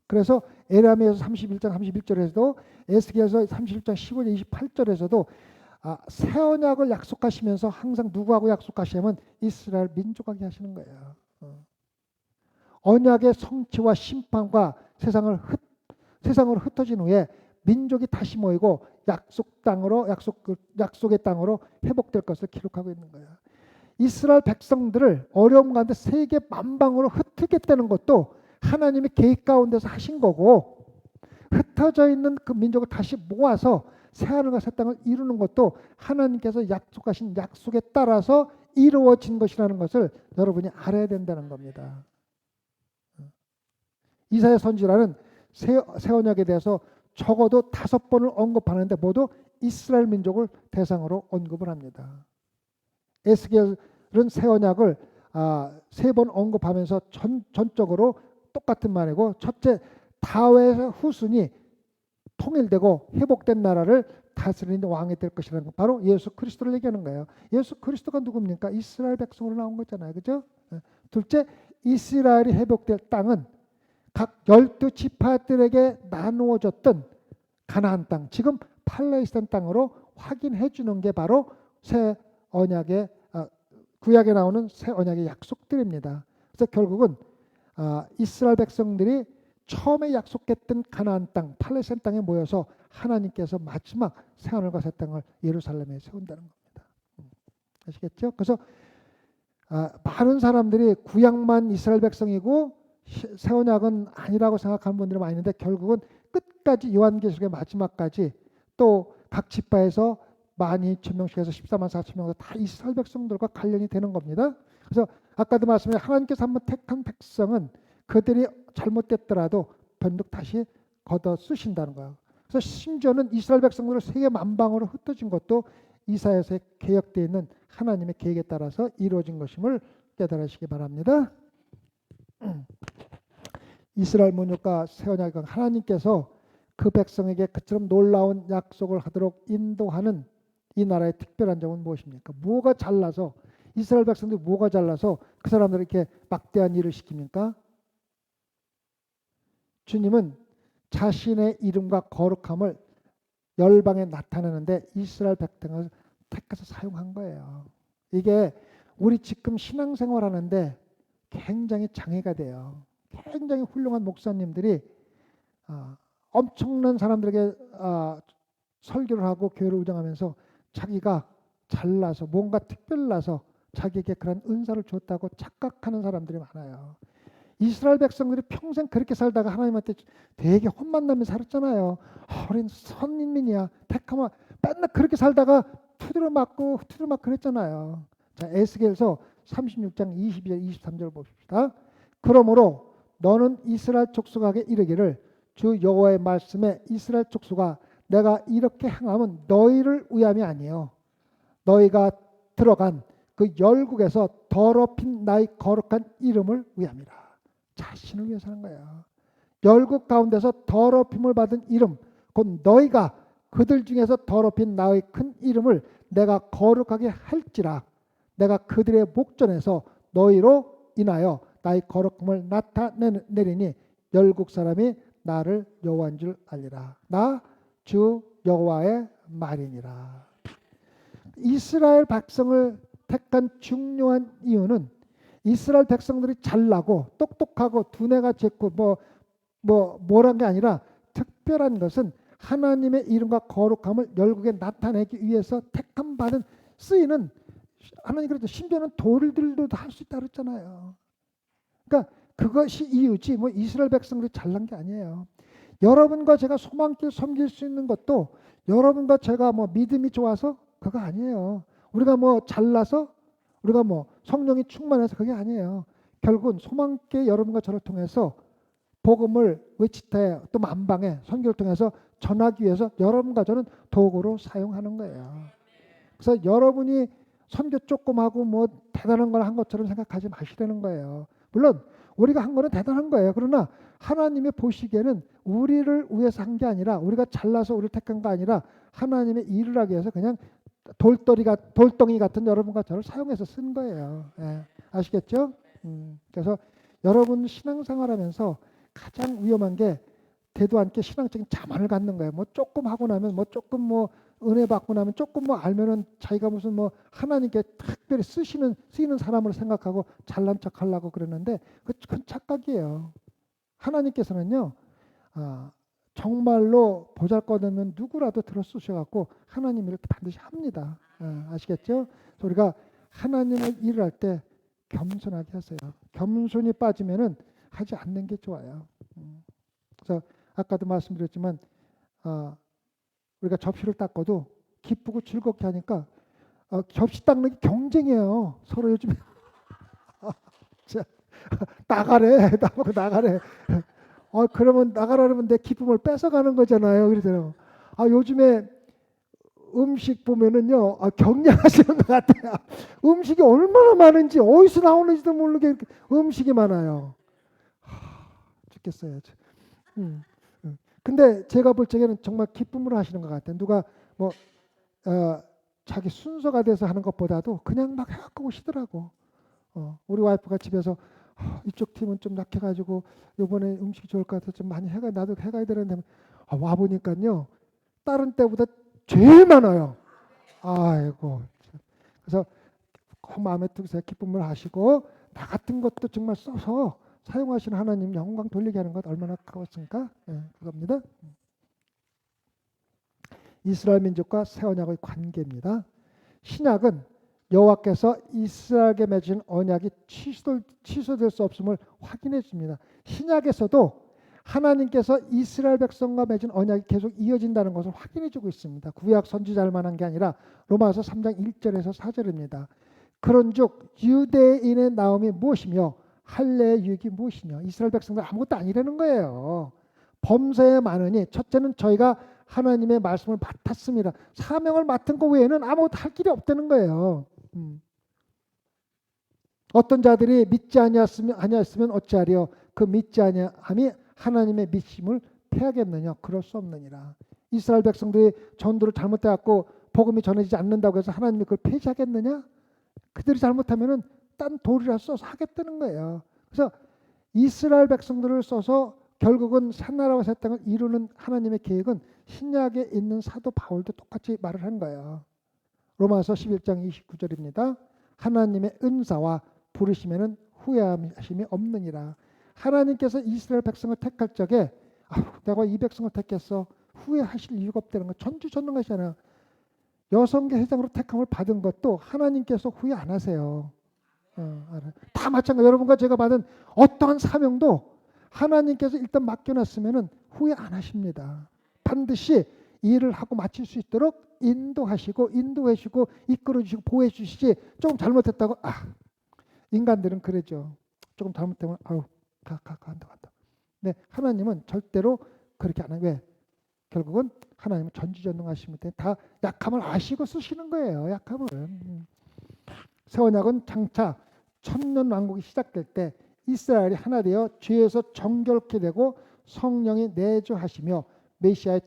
그래서 에라미에서 31장 31절에서도 에스겔서 31장 15절 28절에서도 새 언약을 약속하시면서 항상 누구하고 약속하시냐면 이스라엘 민족하게 하시는 거예요. 언약의 성취와 심판과 세상으로 흩어진 후에 민족이 다시 모이고 약속의 땅으로 회복될 것을 기록하고 있는 거예요. 이스라엘 백성들을 어려움 가운데 세계 만방으로 흩트겠다는 것도 하나님의 계획 가운데서 하신 거고, 흩어져 있는 그 민족을 다시 모아서 새하늘과 새 땅을 이루는 것도 하나님께서 약속하신 약속에 따라서 이루어진 것이라는 것을 여러분이 알아야 된다는 겁니다. 이사야 선지자는 새 언약에 대해서 적어도 5번을 언급하는데 모두 이스라엘 민족을 대상으로 언급을 합니다. 에스겔은 새 언약을 3번 언급하면서 전적으로 똑같은 말이고, 첫째, 다윗의 후손이 통일되고 회복된 나라를 다스리는 왕이 될 것이라는 것, 바로 예수 그리스도를 얘기하는 거예요. 예수 그리스도가 누굽니까? 이스라엘 백성으로 나온 거잖아요. 그죠? 둘째, 이스라엘이 회복될 땅은 각 12지파들에게 나누어졌던 가나안 땅, 지금 팔레스타인 땅으로 확인해 주는 게 바로 새 언약의 구약에 나오는 새 언약의 약속들입니다. 그래서 결국은 이스라엘 백성들이 처음에 약속했던 가나안 땅, 팔레스타인 땅에 모여서 하나님께서 마지막 새하늘과 새 땅을 예루살렘에 세운다는 겁니다. 아시겠죠? 그래서 많은 사람들이 구약만 이스라엘 백성이고 새 언약은 아니라고 생각하는 분들이 많이 있는데, 결국은 끝까지 요한계시록의 마지막까지 또 각 지파에서 12,000명씩에서 14만 4천 명도 다 이스라엘 백성들과 관련이 되는 겁니다. 그래서 아까도 말씀드린 하나님께서 한번 택한 백성은 그들이 잘못됐더라도 변덕 다시 걷어 쓰신다는 거예요. 그래서 심지어는 이스라엘 백성들을 세계 만방으로 흩어진 것도 이사야서에 계획되어 있는 하나님의 계획에 따라서 이루어진 것임을 깨달으시기 바랍니다. 이스라엘 민족과 새 언약은 하나님께서 그 백성에게 그처럼 놀라운 약속을 하도록 인도하는 이 나라의 특별한 점은 무엇입니까? 뭐가 잘나서, 이스라엘 백성들이 뭐가 잘나서 그 사람들을 이렇게 막대한 일을 시킵니까? 주님은 자신의 이름과 거룩함을 열방에 나타내는데 이스라엘 백성을 택해서 사용한 거예요. 이게 우리 지금 신앙생활 하는데 굉장히 장애가 돼요. 굉장히 훌륭한 목사님들이 엄청난 사람들에게 설교를 하고 교회를 운영하면서 자기가 잘나서 뭔가 특별나서 자기에게 그런 은사를 줬다고 착각하는 사람들이 많아요. 이스라엘 백성들이 평생 그렇게 살다가 하나님한테 되게 혼만나면서 살았잖아요. 우린 선민이야, 택하면 맨날 그렇게 살다가 두드려 맞고 그랬잖아요. 자, 에스겔서 36장 22절 23절 봅시다. 그러므로 너는 이스라엘 족속에게 이르기를, 주 여호와의 말씀에 이스라엘 족속아, 내가 이렇게 행하면 너희를 위함이 아니에요. 너희가 들어간 그 열국에서 더럽힌 나의 거룩한 이름을 위함이라. 자신을 위해서 하는 거예요. 열국 가운데서 더럽힘을 받은 이름, 곧 너희가 그들 중에서 더럽힌 나의 큰 이름을 내가 거룩하게 할지라. 내가 그들의 목전에서 너희로 인하여 나의 거룩함을 나타내리니 열국 사람이 나를 여호와인 줄 알리라. 나 주 여호와의 말이니라. 이스라엘 백성을 택한 중요한 이유는 이스라엘 백성들이 잘나고 똑똑하고 두뇌가 좋고 뭐란 게 아니라, 특별한 것은 하나님의 이름과 거룩함을 열국에 나타내기 위해서 택함 받은 쓰이는, 하나님 그랬죠. 심지어는 돌들도 할 수 있다 그랬잖아요. 그러니까 그것이 이유지 이스라엘 백성들이 잘난 게 아니에요. 여러분과 제가 소망길 섬길 수 있는 것도 여러분과 제가 뭐 믿음이 좋아서 그거 아니에요. 우리가 뭐 잘나서 우리가 뭐 성령이 충만해서 그게 아니에요. 결국은 소망길 여러분과 저를 통해서 복음을 외치되 또 만방에 선교를 통해서 전하기 위해서 여러분과 저는 도구로 사용하는 거예요. 그래서 여러분이 선교 조금 하고 뭐 대단한 걸 한 것처럼 생각하지 마시라는 거예요. 물론 우리가 한 거는 대단한 거예요. 그러나 하나님이 보시기에는 우리를 위해서 한 게 아니라 우리가 잘나서 우리를 택한 거 아니라 하나님의 일을 하기 위해서 그냥 돌덩이 같은 여러분과 저를 사용해서 쓴 거예요. 예. 아시겠죠? 그래서 여러분 신앙생활하면서 가장 위험한 게 되도 않게 신앙적인 자만을 갖는 거예요. 뭐 조금 하고 나면 뭐 조금 뭐 은혜 받고 나면 조금 뭐 알면은 자기가 무슨 뭐 하나님께 특별히 쓰이는 사람으로 생각하고 잘난 척 하려고 그러는데 그건 착각이에요. 하나님께서는요, 정말로 보잘것없는 누구라도 들어 쓰셔갖고 하나님 일을 반드시 합니다. 아시겠죠? 그래서 우리가 하나님의 일을 할 때 겸손하게 하세요. 겸손이 빠지면은 하지 않는 게 좋아요. 그래서 아까도 말씀드렸지만 우리가 접시를 닦아도 기쁘고 즐겁게 하니까 접시 닦는 게 경쟁이에요. 서로 요즘에 나가래, 나보고 나가래. 그러면 나가라면 내 기쁨을 뺏어가는 거잖아요. 그러잖아요. 요즘에 음식 보면은요, 경량하시는 것 같아요. 음식이 얼마나 많은지 어디서 나오는지도 모르게 이렇게 음식이 많아요. 죽겠어요. 근데 제가 볼 적에는 정말 기쁨으로 하시는 것 같아요. 누가 뭐 자기 순서가 돼서 하는 것보다도 그냥 막 해갖고 오시더라고. 우리 와이프가 집에서 이쪽 팀은 좀 약해가지고 이번에 음식이 좋을 것 같아서 좀 많이 해가 나도 해가야 되는데 와 보니까요 다른 때보다 제일 많아요. 아이고. 그래서 꼭 마음에 두세요. 기쁨을 하시고 나 같은 것도 정말 써서 사용하시는 하나님 영광 돌리게 하는 것 얼마나 가깝습니까? 그겁니다. 이스라엘 민족과 새 언약의 관계입니다. 신약은 여호와께서 이스라엘에게 맺은 언약이 취소될 수 없음을 확인해 줍니다. 신약에서도 하나님께서 이스라엘 백성과 맺은 언약이 계속 이어진다는 것을 확인해 주고 있습니다. 구약 선지자들만 한 게 아니라 로마서 3장 1절에서 4절입니다. 그런즉 유대인의 나옴이 무엇이며 할례의 유익이 무엇이며 이스라엘 백성들 아무것도 아니라는 거예요. 범죄에 많으니 첫째는 저희가 하나님의 말씀을 맡았습니다. 사명을 맡은 것 외에는 아무것도 할 길이 없다는 거예요. 어떤 자들이 믿지 아니하였으면 어찌하리요 그 믿지 아니함이 하나님의 믿음을 패하겠느냐 그럴 수 없느니라. 이스라엘 백성들이 전도를 잘못해 갖고 복음이 전해지지 않는다고 해서 하나님이 그걸 폐지하겠느냐? 그들이 잘못하면은 딴 도리라 써서 하겠다는 거예요. 그래서 이스라엘 백성들을 써서 결국은 새 나라와 새 땅을 이루는 하나님의 계획은 신약에 있는 사도 바울도 똑같이 말을 한 거예요. 로마서 11장 29절입니다. 하나님의 은사와 부르심에는 후회하심이 없느니라. 하나님께서 이스라엘 백성을 택할 적에 내가 이 백성을 택했어 후회하실 이유가 없다는 거 전지전능하시잖아요. 여성계 회장으로 택함을 받은 것도 하나님께서 후회 안 하세요. 다 마찬가지. 여러분과 제가 받은 어떠한 사명도 하나님께서 일단 맡겨놨으면 후회 안 하십니다. 반드시 일을 하고 마칠 수 있도록 인도하시고 이끌어주시고 보호해주시지. 조금 잘못했다고 인간들은 그러죠. 조금 잘못되면 간다. 네, 하나님은 절대로 그렇게 안 해요. 왜? 결국은 하나님은 전지전능하십니다. 다 약함을 아시고 쓰시는 거예요. 약함을. 새 언약은 장차 천년 왕국이 시작될 때 이스라엘이 하나 되어 죄에서 정결케 되고 성령이 내주하시며 메시아의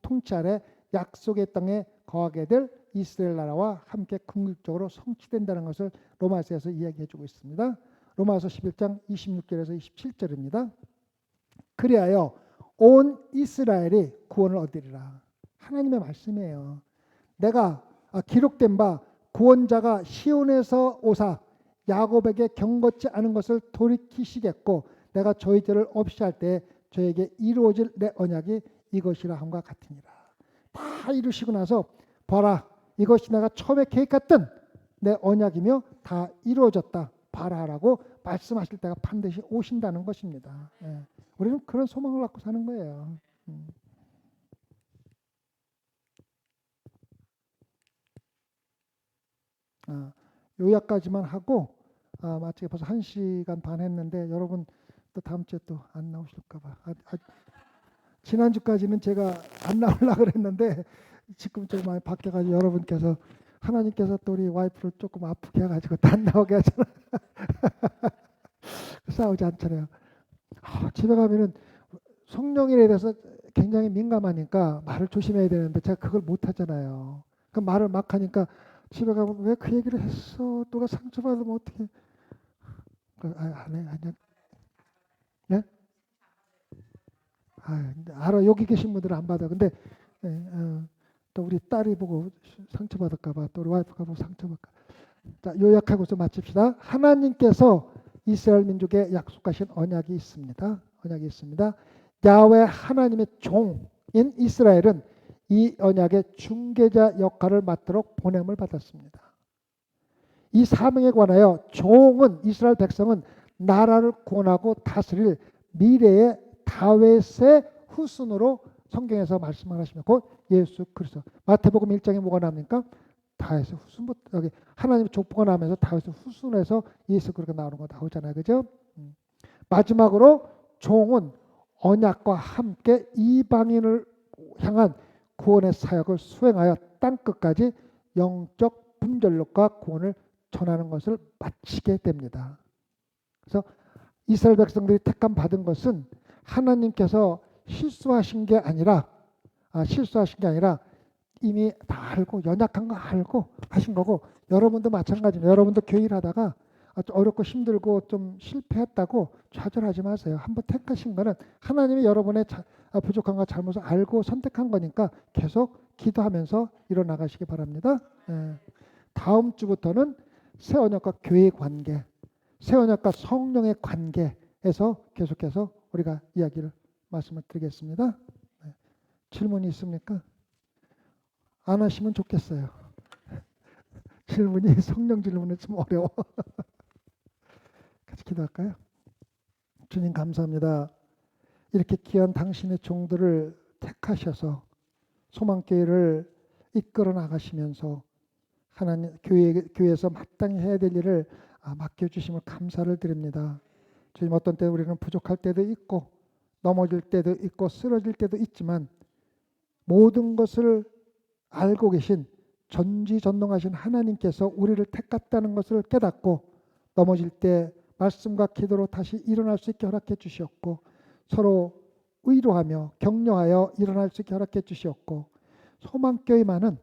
통치 아래 약속의 땅에 거하게 될 이스라엘 나라와 함께 궁극적으로 성취된다는 것을 로마서에서 이야기해 주고 있습니다. 로마서 11장 26절에서 27절입니다. 그리하여 온 이스라엘이 구원을 얻으리라. 하나님의 말씀이에요. 내가 기록된 바 구원자가 시온에서 오사 야곱에게 경건치 않은 것을 돌이키시겠고 내가 저희 죄를 없이 할 때 저에게 이루어질 내 언약이 이것이라 함과 같으니라. 다 이루시고 나서 봐라 이것이 내가 처음에 계획했던 내 언약이며 다 이루어졌다. 봐라라고 말씀하실 때가 반드시 오신다는 것입니다. 우리는 그런 소망을 갖고 사는 거예요. 요약까지만 하고 마치 벌써 1시간 반 했는데 여러분 또 다음 주에 또 안 나오실까 봐. 지난주까지는 제가 안 나오려고 그랬는데 지금 좀 많이 바뀌어가지고 여러분께서 하나님께서 또 우리 와이프를 조금 아프게 해가지고 안 나오게 하잖아. 싸우지 않잖아요. 집에 가면은 성령에 대해서 굉장히 민감하니까 말을 조심해야 되는데 제가 그걸 못 하잖아요. 그 말을 막 하니까 집에 가면 왜 그 얘기를 했어? 누가 상처받으면 어떻게? 안 해, 아니야. 네? 알아. 여기 계신 분들은 안 받아. 근데 또 우리 딸이 보고 상처받을까봐, 또 우리 와이프가 보고 상처받을까. 자, 요약하고 좀 마칩시다. 하나님께서 이스라엘 민족에 약속하신 언약이 있습니다. 언약이 있습니다. 야훼 하나님의 종인 이스라엘은 이 언약의 중개자 역할을 맡도록 보냄을 받았습니다. 이 사명에 관하여 종은 이스라엘 백성은 나라를 구원하고 다스릴 미래의 다윗의 후손으로 성경에서 말씀을 하시면 곧 예수 그리스도. 마태복음 1장에 뭐가 나옵니까? 다윗의 후손부터 여기 하나님의 족보가 나오면서 다윗의 후손에서 예수 그리스도가 나오는 거 나오잖아요. 그죠? 마지막으로 종은 언약과 함께 이방인을 향한 구원의 사역을 수행하여 땅끝까지 영적 분별력과 구원을 전하는 것을 마치게 됩니다. 그래서 이스라엘 백성들이 택함 받은 것은 하나님께서 실수하신 게 아니라 이미 다 알고 연약한 거 알고 하신 거고, 여러분도 마찬가지입니다. 여러분도 교회 일하다가 좀 어렵고 힘들고 좀 실패했다고 좌절하지 마세요. 한번 택하신 거는 하나님이 여러분의 부족함과 잘못을 알고 선택한 거니까 계속 기도하면서 일어나가시기 바랍니다. 다음 주부터는 새 언약과 교회의 관계, 새 언약과 성령의 관계에서 계속해서 우리가 이야기를 말씀을 드리겠습니다. 질문이 있습니까? 안 하시면 좋겠어요. 질문이 성령 질문은 좀 어려워. 같이 기도할까요? 주님 감사합니다. 이렇게 귀한 당신의 종들을 택하셔서 소망교회를 이끌어 나가시면서 하나님 교회에서 마땅히 해야 될 일을 맡겨주심을 감사를 드립니다. 주님, 어떤 때 우리는 부족할 때도 있고 넘어질 때도 있고 쓰러질 때도 있지만 모든 것을 알고 계신 전지전능하신 하나님께서 우리를 택했다는 것을 깨닫고 넘어질 때 말씀과 기도로 다시 일어날 수 있게 허락해 주시었고, 서로 위로하며 격려하여 일어날 수 있게 허락해 주시었고, 소망교회만은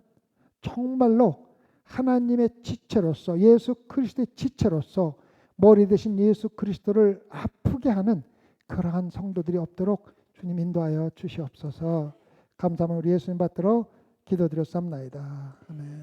정말로 하나님의 지체로서, 예수 그리스도의 지체로서 머리 대신 예수 그리스도를 아프게 하는 그러한 성도들이 없도록 주님 인도하여 주시옵소서. 감사함을 우리 예수님 받들어 기도드렸사옵나이다. 아멘.